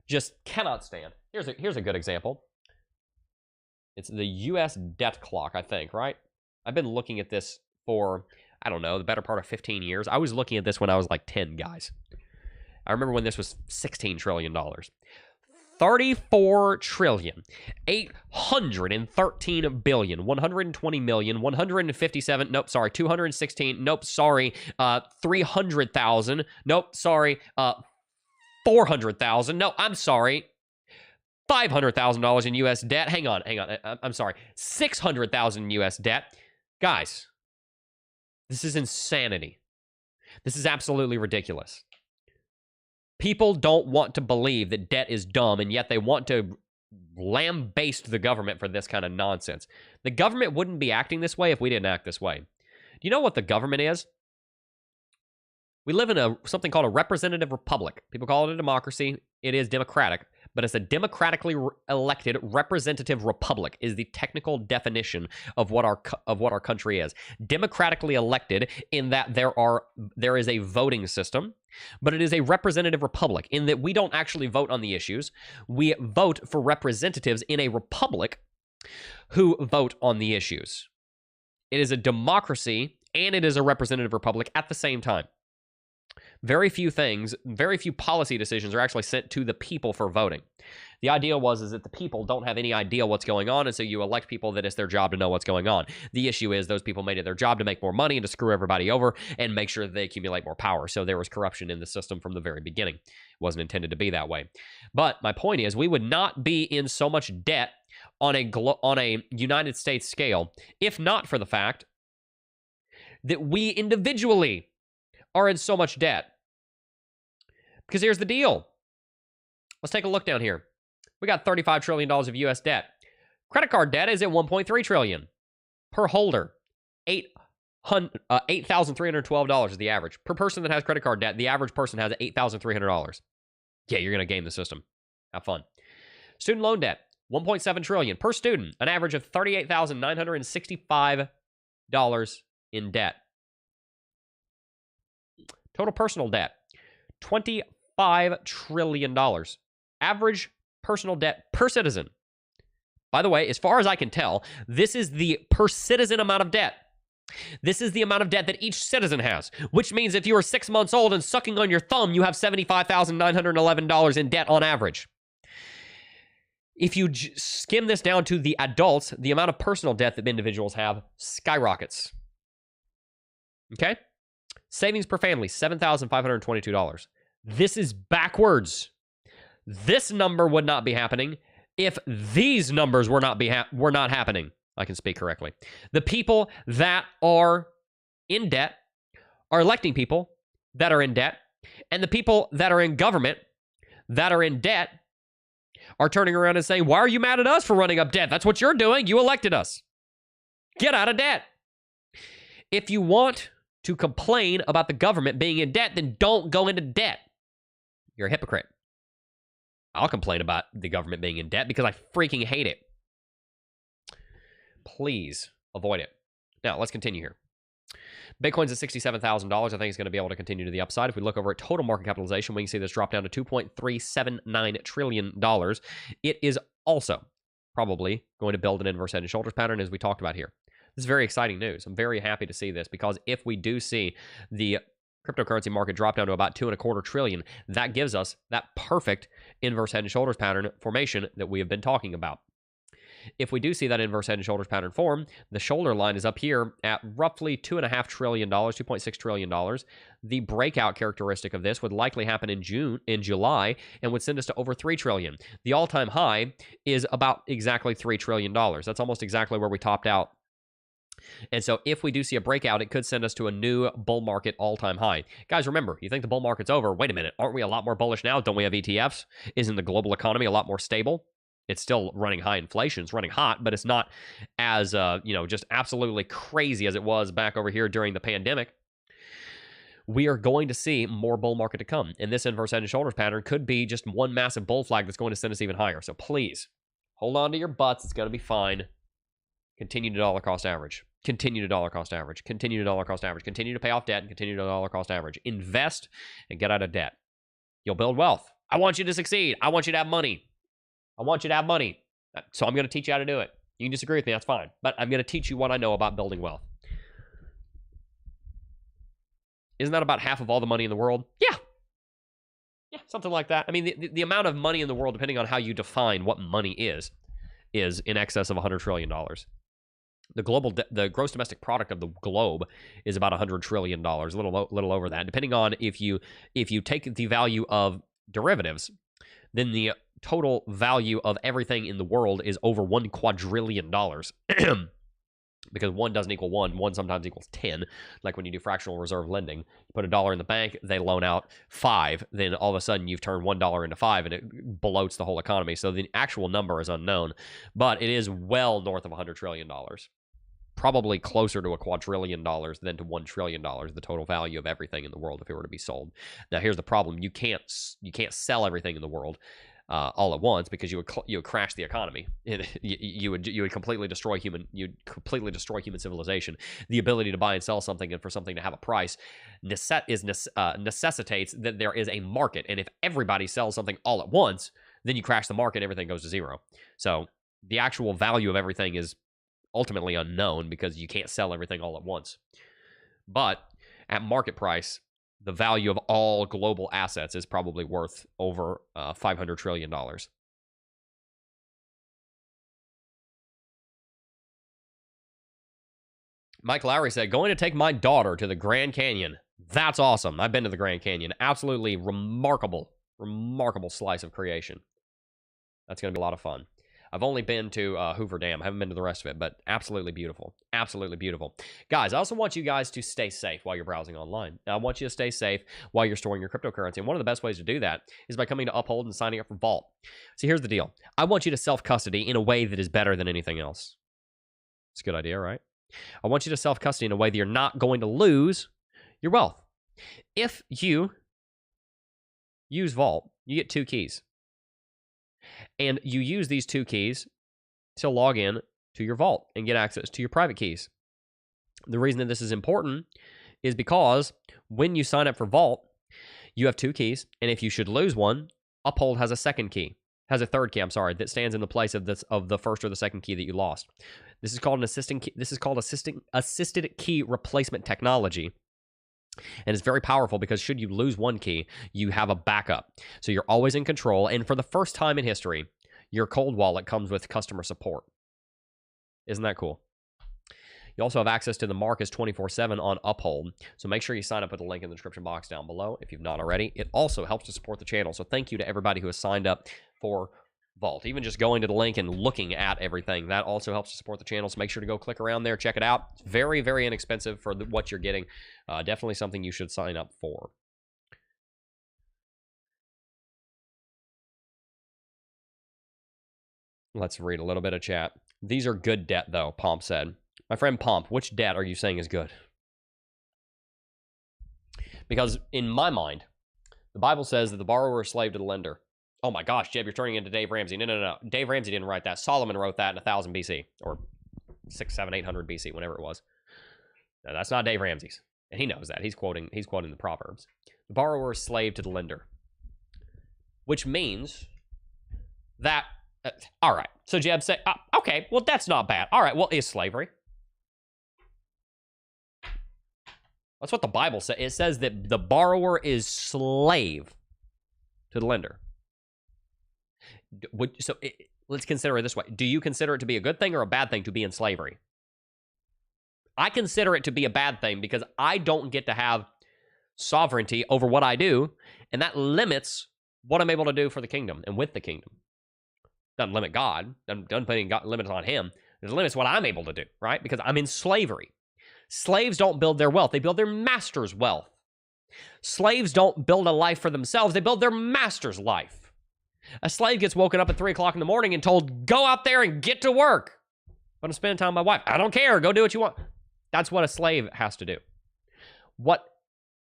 just cannot stand. Here's a good example. It's the U.S. debt clock, I think, right? I've been looking at this for, I don't know, the better part of 15 years. I was looking at this when I was like 10, guys. I remember when this was $16 trillion. 34 trillion, 813 billion, 120 million, 157, nope, sorry, 216, nope, sorry, 300,000, nope, sorry, 400,000, no, I'm sorry, $500,000 in U.S. debt, hang on, I'm sorry, 600,000 in U.S. debt. Guys, this is insanity. This is absolutely ridiculous. People don't want to believe that debt is dumb, and yet they want to lambaste the government for this kind of nonsense. The government wouldn't be acting this way if we didn't act this way. Do you know what the government is? We live in something called a representative republic. People call it a democracy. It is democratic, but it's a democratically elected representative republic is the technical definition of what our country is. Democratically elected in that there is a voting system, but it is a representative republic in that we don't actually vote on the issues. We vote for representatives in a republic who vote on the issues. It is a democracy and it is a representative republic at the same time. Very few policy decisions are actually sent to the people for voting. The idea is that the people don't have any idea what's going on, and so you elect people that it's their job to know what's going on. The issue is those people made it their job to make more money and to screw everybody over and make sure that they accumulate more power. So there was corruption in the system from the very beginning. It wasn't intended to be that way. But my point is, we would not be in so much debt on a United States scale if not for the fact that we individually are in so much debt. Because here's the deal. Let's take a look down here. We got $35 trillion of U.S. debt. Credit card debt is at $1.3 trillion per holder. $8,312 is the average. Per person that has credit card debt, the average person has $8,300. Yeah, you're going to game the system. Have fun. Student loan debt, $1.7 trillion per student, an average of $38,965 in debt. Total personal debt, $25 trillion. Average personal debt per citizen. By the way, as far as I can tell, this is the per citizen amount of debt. This is the amount of debt that each citizen has, which means if you are 6 months old and sucking on your thumb, you have $75,911 in debt on average. If you skim this down to the adults, the amount of personal debt that individuals have skyrockets. Okay? Savings per family, $7,522. This is backwards. This number would not be happening if these numbers were not happening. I can speak correctly. The people that are in debt are electing people that are in debt, and the people that are in government that are in debt are turning around and saying, why are you mad at us for running up debt? That's what you're doing. You elected us. Get out of debt. If you want to complain about the government being in debt, then don't go into debt. You're a hypocrite. I'll complain about the government being in debt because I freaking hate it. Please avoid it. Now, let's continue here. Bitcoin's at $67,000. I think it's going to be able to continue to the upside. If we look over at total market capitalization, we can see this drop down to $2.379 trillion. It is also probably going to build an inverse head and shoulders pattern, as we talked about here. This is very exciting news. I'm very happy to see this because if we do see the cryptocurrency market drop down to about $2.25 trillion, that gives us that perfect inverse head and shoulders pattern formation that we have been talking about. If we do see that inverse head and shoulders pattern form, the shoulder line is up here at roughly $2.5 trillion, $2.6 trillion. The breakout characteristic of this would likely happen in July, and would send us to over $3 trillion. The all-time high is about exactly $3 trillion. That's almost exactly where we topped out. And so if we do see a breakout, it could send us to a new bull market all-time high. Guys, remember, you think the bull market's over. Wait a minute. Aren't we a lot more bullish now? Don't we have ETFs? Isn't the global economy a lot more stable? It's still running high inflation. It's running hot, but it's not as, just absolutely crazy as it was back over here during the pandemic. We are going to see more bull market to come. And this inverse head and shoulders pattern could be just one massive bull flag that's going to send us even higher. So please, hold on to your butts. It's going to be fine. Continue to dollar cost average. Continue to dollar cost average. Continue to dollar cost average. Continue to pay off debt and continue to dollar cost average. Invest and get out of debt. You'll build wealth. I want you to succeed. I want you to have money. I want you to have money. So I'm going to teach you how to do it. You can disagree with me, that's fine. But I'm going to teach you what I know about building wealth. Isn't that about half of all the money in the world? Yeah. Yeah, something like that. I mean, the amount of money in the world, depending on how you define what money is in excess of $100 trillion. The gross domestic product of the globe is about $100 trillion, a little over that. Depending on if you take the value of derivatives, then the total value of everything in the world is over $1 quadrillion. Because 1 doesn't equal 1. 1 sometimes equals 10. Like when you do fractional reserve lending. You put $1 in the bank, they loan out 5. Then all of a sudden you've turned $1 into 5 and it bloats the whole economy. So the actual number is unknown. But it is well north of $100 trillion. Probably closer to $1 quadrillion than to $1 trillion, the total value of everything in the world if it were to be sold. Now here's the problem. You can't sell everything in the world. all at once, because you would crash the economy. You would completely destroy human civilization. The ability to buy and sell something, and for something to have a price necessitates that there is a market. And if everybody sells something all at once, then you crash the market, everything goes to zero. So the actual value of everything is ultimately unknown, because you can't sell everything all at once. But at market price, the value of all global assets is probably worth over $500 trillion. Mike Lowry said, going to take my daughter to the Grand Canyon. That's awesome. I've been to the Grand Canyon. Absolutely remarkable slice of creation. That's going to be a lot of fun. I've only been to Hoover Dam. I haven't been to the rest of it, but absolutely beautiful. Absolutely beautiful. Guys, I also want you guys to stay safe while you're browsing online. I want you to stay safe while you're storing your cryptocurrency. And one of the best ways to do that is by coming to Uphold and signing up for Vault. See, here's the deal. I want you to self-custody in a way that is better than anything else. It's a good idea, right? I want you to self-custody in a way that you're not going to lose your wealth. If you use Vault, you get 2 keys. And you use these 2 keys to log in to your vault and get access to your private keys. The reason that this is important is because when you sign up for Vault, you have 2 keys, and if you should lose one, Uphold has a third key, that stands in the place of the first or the second key that you lost. This is called assisted key replacement technology. And it's very powerful, because should you lose one key, you have a backup. So you're always in control. And for the first time in history, your cold wallet comes with customer support. Isn't that cool? You also have access to the markets 24/7 on Uphold. So make sure you sign up with the link in the description box down below if you've not already. It also helps to support the channel. So thank you to everybody who has signed up for Vault. Even just going to the link and looking at everything, that also helps to support the channel. So make sure to go click around there, check it out. It's very, very inexpensive for what you're getting. Definitely something you should sign up for. Let's read a little bit of chat. These are good debt, though, Pomp said. My friend Pomp, which debt are you saying is good? Because in my mind, the Bible says that the borrower is slave to the lender. Oh my gosh, Jeb, you're turning into Dave Ramsey. No. Dave Ramsey didn't write that. Solomon wrote that in 1000 BC, or 600, 700, 800 BC, whenever it was. No, that's not Dave Ramsey's, and he knows that. He's quoting the Proverbs. The borrower is slave to the lender, which means that. All right. So Jeb said, okay, well that's not bad. All right. Well, is slavery? That's what the Bible says. It says that the borrower is slave to the lender. Let's consider it this way. Do you consider it to be a good thing or a bad thing to be in slavery? I consider it to be a bad thing, because I don't get to have sovereignty over what I do, and that limits what I'm able to do for the kingdom and with the kingdom. Doesn't limit God. Doesn't put any limits on him. It limits what I'm able to do, right? Because I'm in slavery. Slaves don't build their wealth. They build their master's wealth. Slaves don't build a life for themselves. They build their master's life. A slave gets woken up at 3 o'clock in the morning and told, go out there and get to work. But I'm spending time with my wife. I don't care. Go do what you want. That's what a slave has to do. What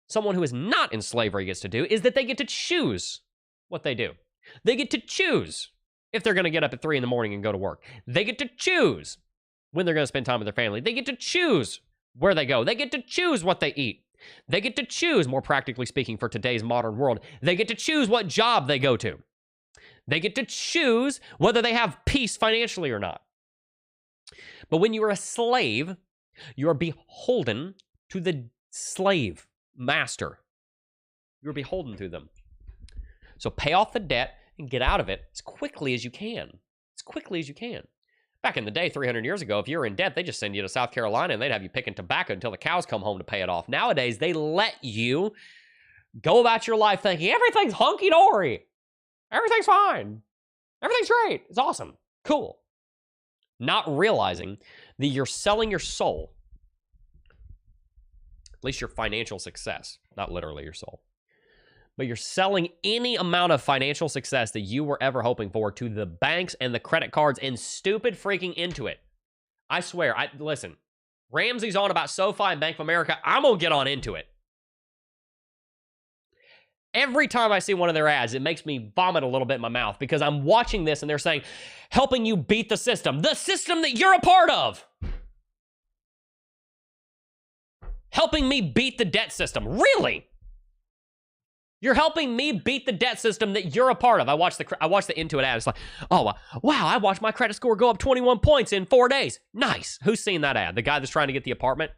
someone who is not in slavery gets to do is that they get to choose what they do. They get to choose if they're going to get up at 3 in the morning and go to work. They get to choose when they're going to spend time with their family. They get to choose where they go. They get to choose what they eat. They get to choose, more practically speaking, for today's modern world, they get to choose what job they go to. They get to choose whether they have peace financially or not. But when you are a slave, you are beholden to the slave master. You're beholden to them. So pay off the debt and get out of it as quickly as you can. As quickly as you can. Back in the day, 300 years ago, if you were in debt, they'd just send you to South Carolina and they'd have you picking tobacco until the cows come home to pay it off. Nowadays, they let you go about your life thinking everything's hunky-dory. Everything's fine. Everything's great. It's awesome. Cool. Not realizing that you're selling your soul, at least your financial success, not literally your soul, but you're selling any amount of financial success that you were ever hoping for to the banks and the credit cards and stupid freaking Intuit. I swear, listen, Ramsey's on about SoFi and Bank of America. I'm going to get on Intuit. Every time I see one of their ads, it makes me vomit a little bit in my mouth because I'm watching this and they're saying, helping you beat the system that you're a part of. Helping me beat the debt system. Really? You're helping me beat the debt system that you're a part of. I watched the Intuit ad. It's like, oh, wow, I watched my credit score go up 21 points in 4 days. Nice. Who's seen that ad? The guy that's trying to get the apartment?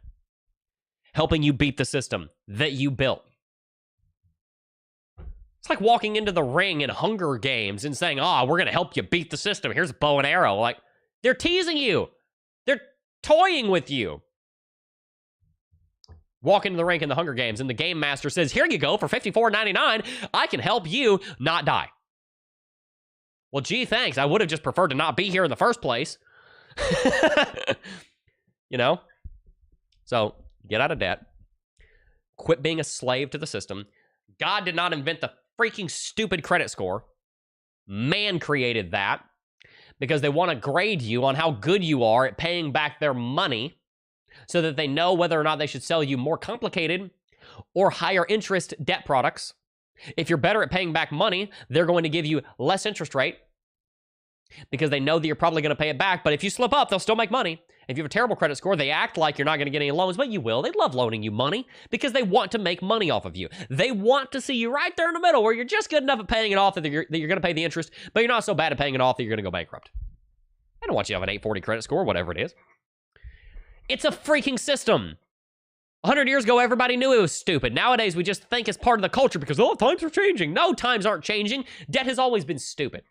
Helping you beat the system that you built. It's like walking into the ring in Hunger Games and saying, oh, we're going to help you beat the system. Here's a bow and arrow. Like, they're teasing you. They're toying with you. Walk into the ring in the Hunger Games and the game master says, here you go for $54.99. I can help you not die. Well, gee, thanks. I would have just preferred to not be here in the first place. You know? So, get out of debt. Quit being a slave to the system. God did not invent the freaking stupid credit score. Man created that because they want to grade you on how good you are at paying back their money so that they know whether or not they should sell you more complicated or higher interest debt products. If you're better at paying back money, they're going to give you less interest rate because they know that you're probably going to pay it back. But if you slip up, they'll still make money. If you have a terrible credit score, they act like you're not going to get any loans, but you will. They love loaning you money because they want to make money off of you. They want to see you right there in the middle where you're just good enough at paying it off that you're going to pay the interest, but you're not so bad at paying it off that you're going to go bankrupt. I don't want you to have an 840 credit score, whatever it is. It's a freaking system. 100 years ago, everybody knew it was stupid. Nowadays, we just think it's part of the culture because, oh, times are changing. No, times aren't changing. Debt has always been stupid.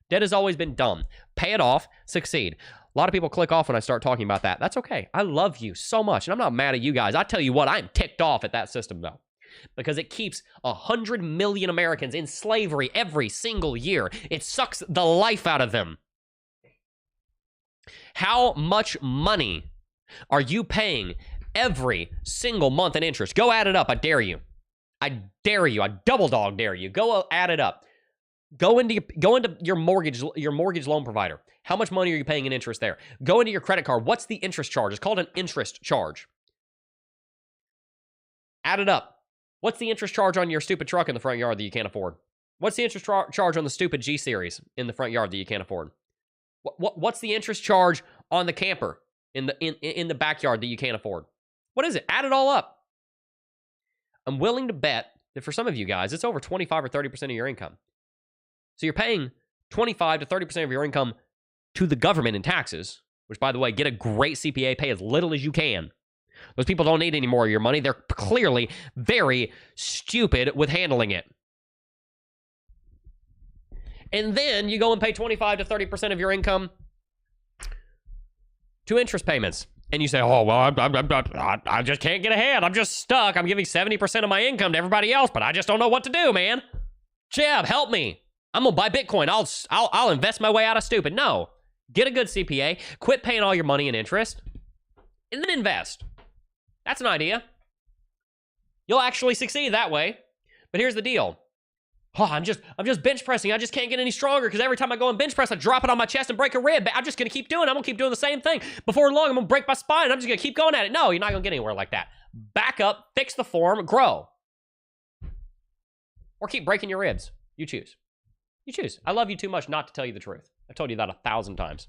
Debt has always been dumb. Pay it off, succeed. A lot of people click off when I start talking about that. That's okay. I love you so much, and I'm not mad at you guys. I tell you what, I'm ticked off at that system, though, because it keeps 100 million Americans in slavery every single year. It sucks the life out of them. How much money are you paying every single month in interest? Go add it up. I dare you. I dare you. I double dog dare you. Go add it up. Go into your mortgage loan provider. How much money are you paying in interest there? Go into your credit card. What's the interest charge? It's called an interest charge. Add it up. What's the interest charge on your stupid truck in the front yard that you can't afford? What's the interest charge on the stupid G Series in the front yard that you can't afford? What's the interest charge on the camper in the backyard that you can't afford? What is it? Add it all up. I'm willing to bet that for some of you guys, it's over 25 or 30% of your income. So you're paying 25 to 30% of your income to the government in taxes, which, by the way, get a great CPA, pay as little as you can. Those people don't need any more of your money. They're clearly very stupid with handling it. And then you go and pay 25 to 30% of your income to interest payments. And you say, oh, well, I just can't get ahead. I'm just stuck. I'm giving 70% of my income to everybody else, but I just don't know what to do, man. Jeb, help me. I'm going to buy Bitcoin. I'll invest my way out of stupid. No. Get a good CPA. Quit paying all your money in interest. And then invest. That's an idea. You'll actually succeed that way. But here's the deal. Oh, I'm just bench pressing. I just can't get any stronger because every time I go and bench press, I drop it on my chest and break a rib. I'm just going to keep doing it. I'm going to keep doing the same thing. Before long, I'm going to break my spine. I'm just going to keep going at it. No, you're not going to get anywhere like that. Back up, fix the form, grow. Or keep breaking your ribs. You choose. You choose. I love you too much not to tell you the truth. I've told you that 1,000 times.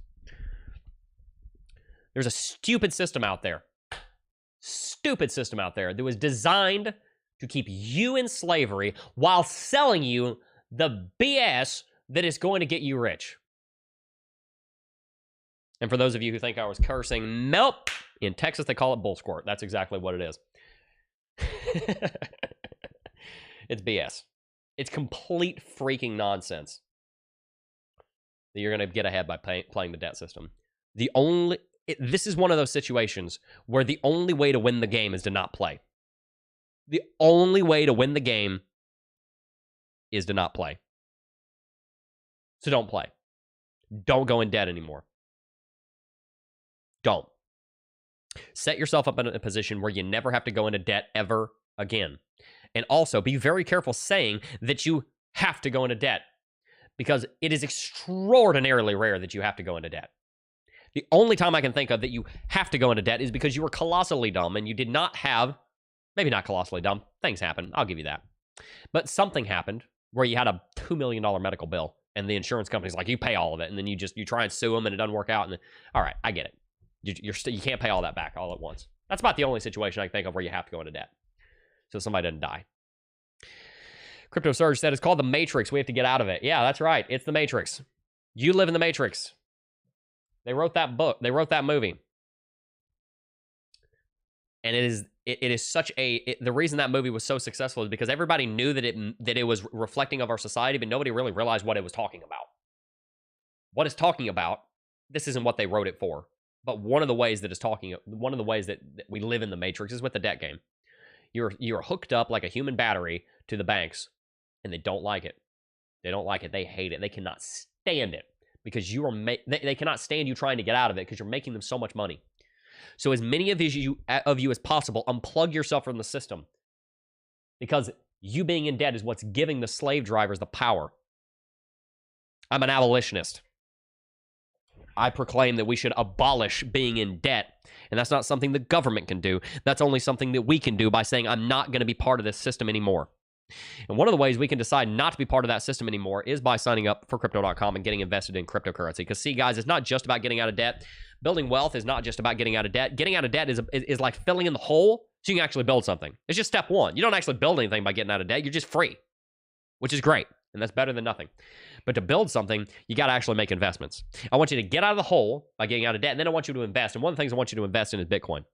There's a stupid system out there. Stupid system out there that was designed to keep you in slavery while selling you the BS that is going to get you rich. And for those of you who think I was cursing, nope. In Texas, they call it bull squirt. That's exactly what it is. It's BS. It's complete freaking nonsense that you're going to get ahead by playing the debt system. This is one of those situations where the only way to win the game is to not play. The only way to win the game is to not play. So don't play. Don't go in debt anymore. Don't. Set yourself up in a position where you never have to go into debt ever again. And also, be very careful saying that you have to go into debt because it is extraordinarily rare that you have to go into debt. The only time I can think of that you have to go into debt is because you were colossally dumb and you did not have, maybe not colossally dumb, things happen, I'll give you that. But something happened where you had a $2 million medical bill, and the insurance company's like, you pay all of it, and then you try and sue them, and it doesn't work out. And then, all right, I get it. You can't pay all that back all at once. That's about the only situation I can think of where you have to go into debt, so somebody doesn't die. Crypto Surge said it's called the Matrix. We have to get out of it. Yeah, that's right. It's the Matrix. You live in the Matrix. They wrote that book. They wrote that movie. And it is such a... the reason that movie was so successful is because everybody knew that it was reflecting of our society, but nobody really realized what it was talking about. What it's talking about, this isn't what they wrote it for. But one of the ways that we live in the Matrix is with the debt game. You're hooked up like a human battery to the banks, and they don't like it. They don't like it. They hate it. They cannot stand it because they cannot stand you trying to get out of it because you're making them so much money. So as many of you as possible, unplug yourself from the system, because you being in debt is what's giving the slave drivers the power. I'm an abolitionist. I proclaim that we should abolish being in debt, and that's not something the government can do. That's only something that we can do by saying, I'm not going to be part of this system anymore. And one of the ways we can decide not to be part of that system anymore is by signing up for Crypto.com and getting invested in cryptocurrency. Because see, guys, it's not just about getting out of debt. Building wealth is not just about getting out of debt. Getting out of debt is like filling in the hole so you can actually build something. It's just step one. You don't actually build anything by getting out of debt. You're just free, which is great. And that's better than nothing. But to build something, you got to actually make investments. I want you to get out of the hole by getting out of debt, and then I want you to invest. And one of the things I want you to invest in is Bitcoin.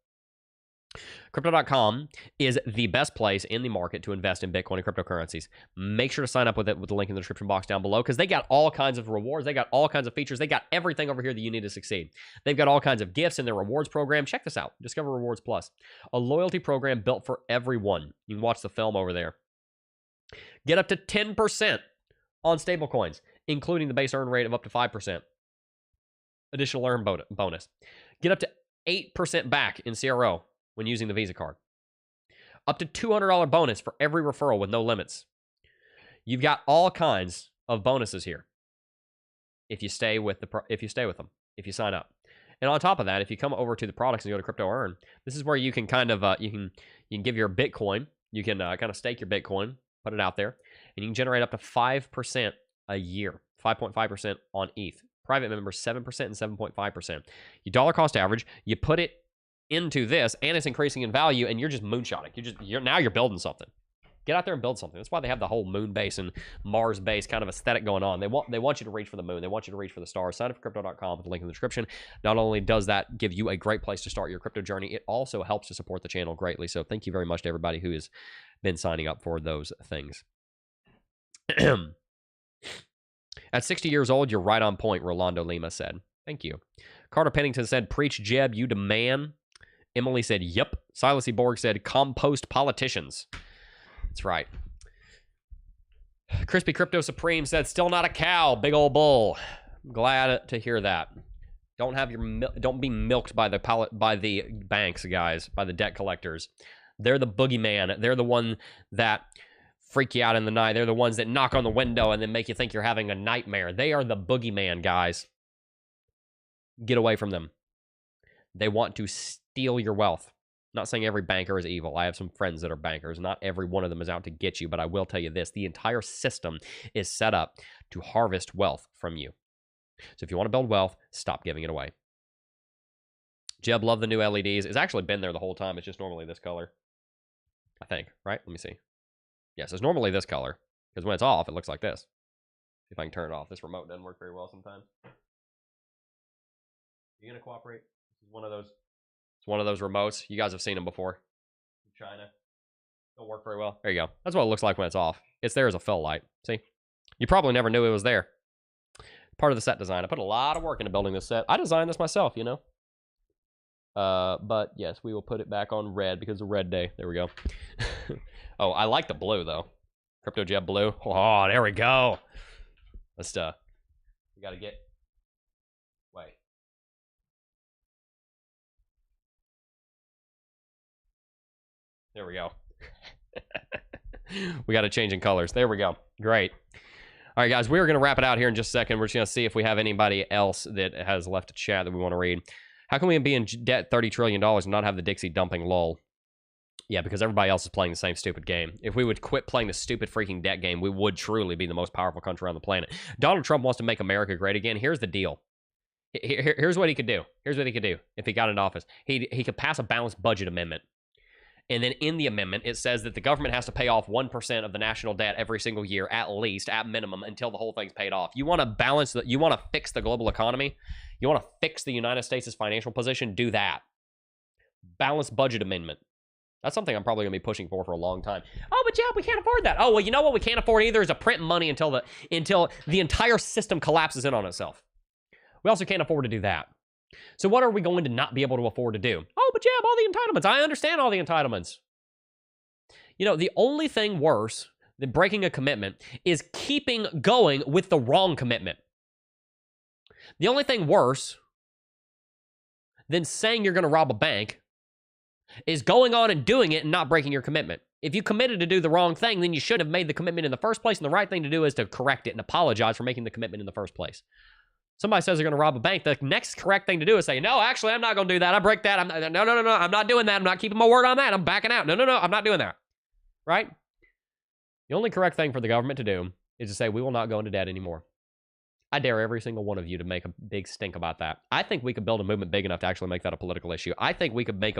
Crypto.com is the best place in the market to invest in Bitcoin and cryptocurrencies. Make sure to sign up with it with the link in the description box down below, because they got all kinds of rewards. They got all kinds of features. They got everything over here that you need to succeed. They've got all kinds of gifts in their rewards program. Check this out. Discover Rewards Plus, a loyalty program built for everyone. You can watch the film over there. Get up to 10% on stablecoins, including the base earn rate of up to 5%. Additional earn bonus. Get up to 8% back in CRO when using the Visa card. Up to $200 bonus for every referral with no limits. You've got all kinds of bonuses here if you stay with them, if you sign up. And on top of that, if you come over to the products and go to Crypto Earn, this is where you can kind of you can give your Bitcoin, you can kind of stake your Bitcoin, put it out there, and you can generate up to 5% a year, 5.5% on ETH. Private members 7% and 7.5%. You dollar cost average, you put it into this, and it's increasing in value, and you're just moonshotting. Now you're building something. Get out there and build something. That's why they have the whole moon base and Mars base kind of aesthetic going on. They want you to reach for the moon. They want you to reach for the stars. Sign up for Crypto.com with the link in the description. Not only does that give you a great place to start your crypto journey, it also helps to support the channel greatly. So thank you very much to everybody who has been signing up for those things. At 60 years old, you're right on point, Rolando Lima said. Thank you. Carter Pennington said, preach Jeb, you demand. Emily said, yep. Silas E. Borg said, compost politicians. That's right. Crispy Crypto Supreme said, still not a cow, big old bull. I'm glad to hear that. Don't be milked by the banks, guys, by the debt collectors. They're the boogeyman. They're the one that freak you out in the night. They're the ones that knock on the window and then make you think you're having a nightmare. They are the boogeyman, guys. Get away from them. They want to steal your wealth. I'm not saying every banker is evil. I have some friends that are bankers. Not every one of them is out to get you, but I will tell you this. The entire system is set up to harvest wealth from you. So if you want to build wealth, stop giving it away. Jeb, love the new LEDs. It's actually been there the whole time. It's just normally this color, I think, right? Let me see. Yes, it's normally this color, because when it's off, it looks like this. See if I can turn it off. This remote doesn't work very well sometimes. You gonna cooperate? This is one of those. It's one of those remotes. You guys have seen them before. In China. Don't work very well. There you go. That's what it looks like when it's off. It's there as a fill light. See? You probably never knew it was there. Part of the set design. I put a lot of work into building this set. I designed this myself, you know. But yes, we will put it back on red because of red day. There we go. Oh, I like the blue though. Crypto Jeb blue. Oh, there we go. Let's we gotta get. Wait. There we go. We got to change in colors. There we go. Great. All right, guys, we're going to wrap it out here in just a second. We're just going to see if we have anybody else that has left a chat that we want to read. How can we be in debt $30 trillion and not have the Dixie dumping lull? Yeah, because everybody else is playing the same stupid game. If we would quit playing the stupid freaking debt game, we would truly be the most powerful country on the planet. Donald Trump wants to make America great again. Here's the deal. Here's what he could do. Here's what he could do if he got into office. He could pass a balanced budget amendment. And then in the amendment, it says that the government has to pay off 1% of the national debt every single year, at least, at minimum, until the whole thing's paid off. You want to balance, you want to fix the global economy, you want to fix the United States' financial position, do that. Balanced budget amendment. That's something I'm probably going to be pushing for a long time. Oh, but yeah, we can't afford that. Oh, well, you know what we can't afford either is a print money until the entire system collapses in on itself. We also can't afford to do that. So what are we going to not be able to afford to do? Oh, but yeah, all the entitlements. I understand all the entitlements. You know, the only thing worse than breaking a commitment is keeping going with the wrong commitment. The only thing worse than saying you're going to rob a bank is going on and doing it and not breaking your commitment. If you committed to do the wrong thing, then you should have made the commitment in the first place, and the right thing to do is to correct it and apologize for making the commitment in the first place. Somebody says they're going to rob a bank, the next correct thing to do is say, no, actually, I'm not going to do that. I break that. No, I'm not doing that. I'm not keeping my word on that. I'm backing out. No, I'm not doing that. Right? The only correct thing for the government to do is to say, we will not go into debt anymore. I dare every single one of you to make a big stink about that. I think we could build a movement big enough to actually make that a political issue. I think we could make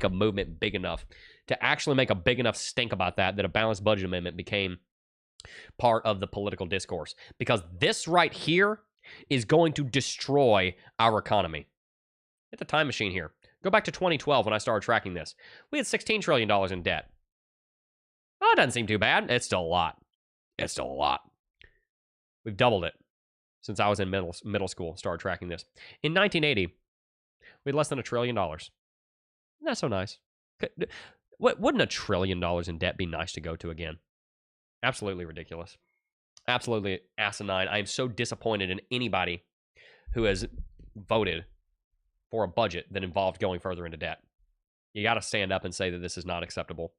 a movement big enough to actually make a big enough stink about that a balanced budget amendment became part of the political discourse. Because this right here is going to destroy our economy. Hit the time machine here. Go back to 2012 when I started tracking this. We had $16 trillion in debt. Oh, it doesn't seem too bad. It's still a lot. It's still a lot. We've doubled it since I was in middle school, started tracking this. In 1980, we had less than $1 trillion. Not so nice. Wouldn't $1 trillion in debt be nice to go to again? Absolutely ridiculous. Absolutely asinine. I am so disappointed in anybody who has voted for a budget that involved going further into debt. You got to stand up and say that this is not acceptable.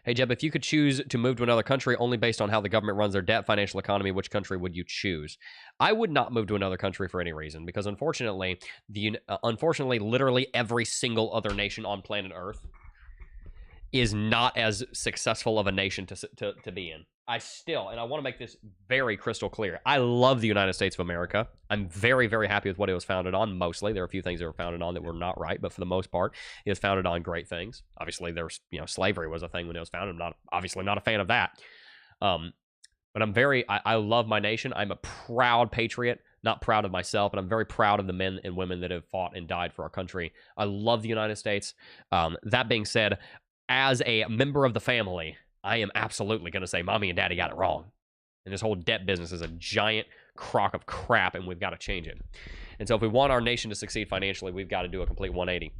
Hey, Jeb, if you could choose to move to another country only based on how the government runs their debt, financial economy, which country would you choose? I would not move to another country for any reason, because unfortunately, literally every single other nation on planet Earth is not as successful of a nation to be in. And I want to make this very crystal clear. I love the United States of America. I'm very, very happy with what it was founded on, mostly. There are a few things that were founded on that were not right, but for the most part, it was founded on great things. Obviously, slavery was a thing when it was founded. I'm obviously not a fan of that. But I love my nation. I'm a proud patriot, not proud of myself, but I'm very proud of the men and women that have fought and died for our country. I love the United States. That being said, as a member of the family, I am absolutely going to say mommy and daddy got it wrong. And this whole debt business is a giant crock of crap, and we've got to change it. And so if we want our nation to succeed financially, we've got to do a complete 180.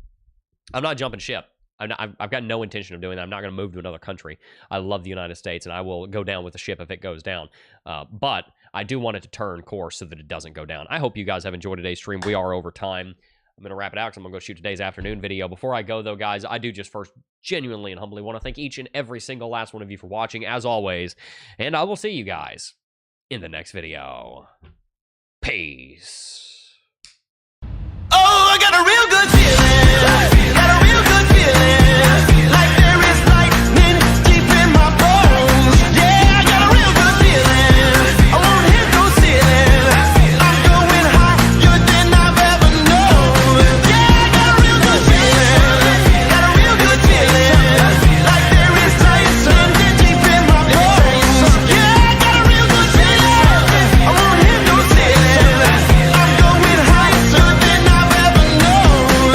I'm not jumping ship. I've got no intention of doing that. I'm not going to move to another country. I love the United States, and I will go down with the ship if it goes down. But I do want it to turn course so that it doesn't go down. I hope you guys have enjoyed today's stream. We are over time. I'm going to wrap it out because I'm going to go shoot today's afternoon video. Before I go, though, guys, I do just first genuinely and humbly want to thank each and every single last one of you for watching, as always. And I will see you guys in the next video. Peace. Oh, I got a real good feeling.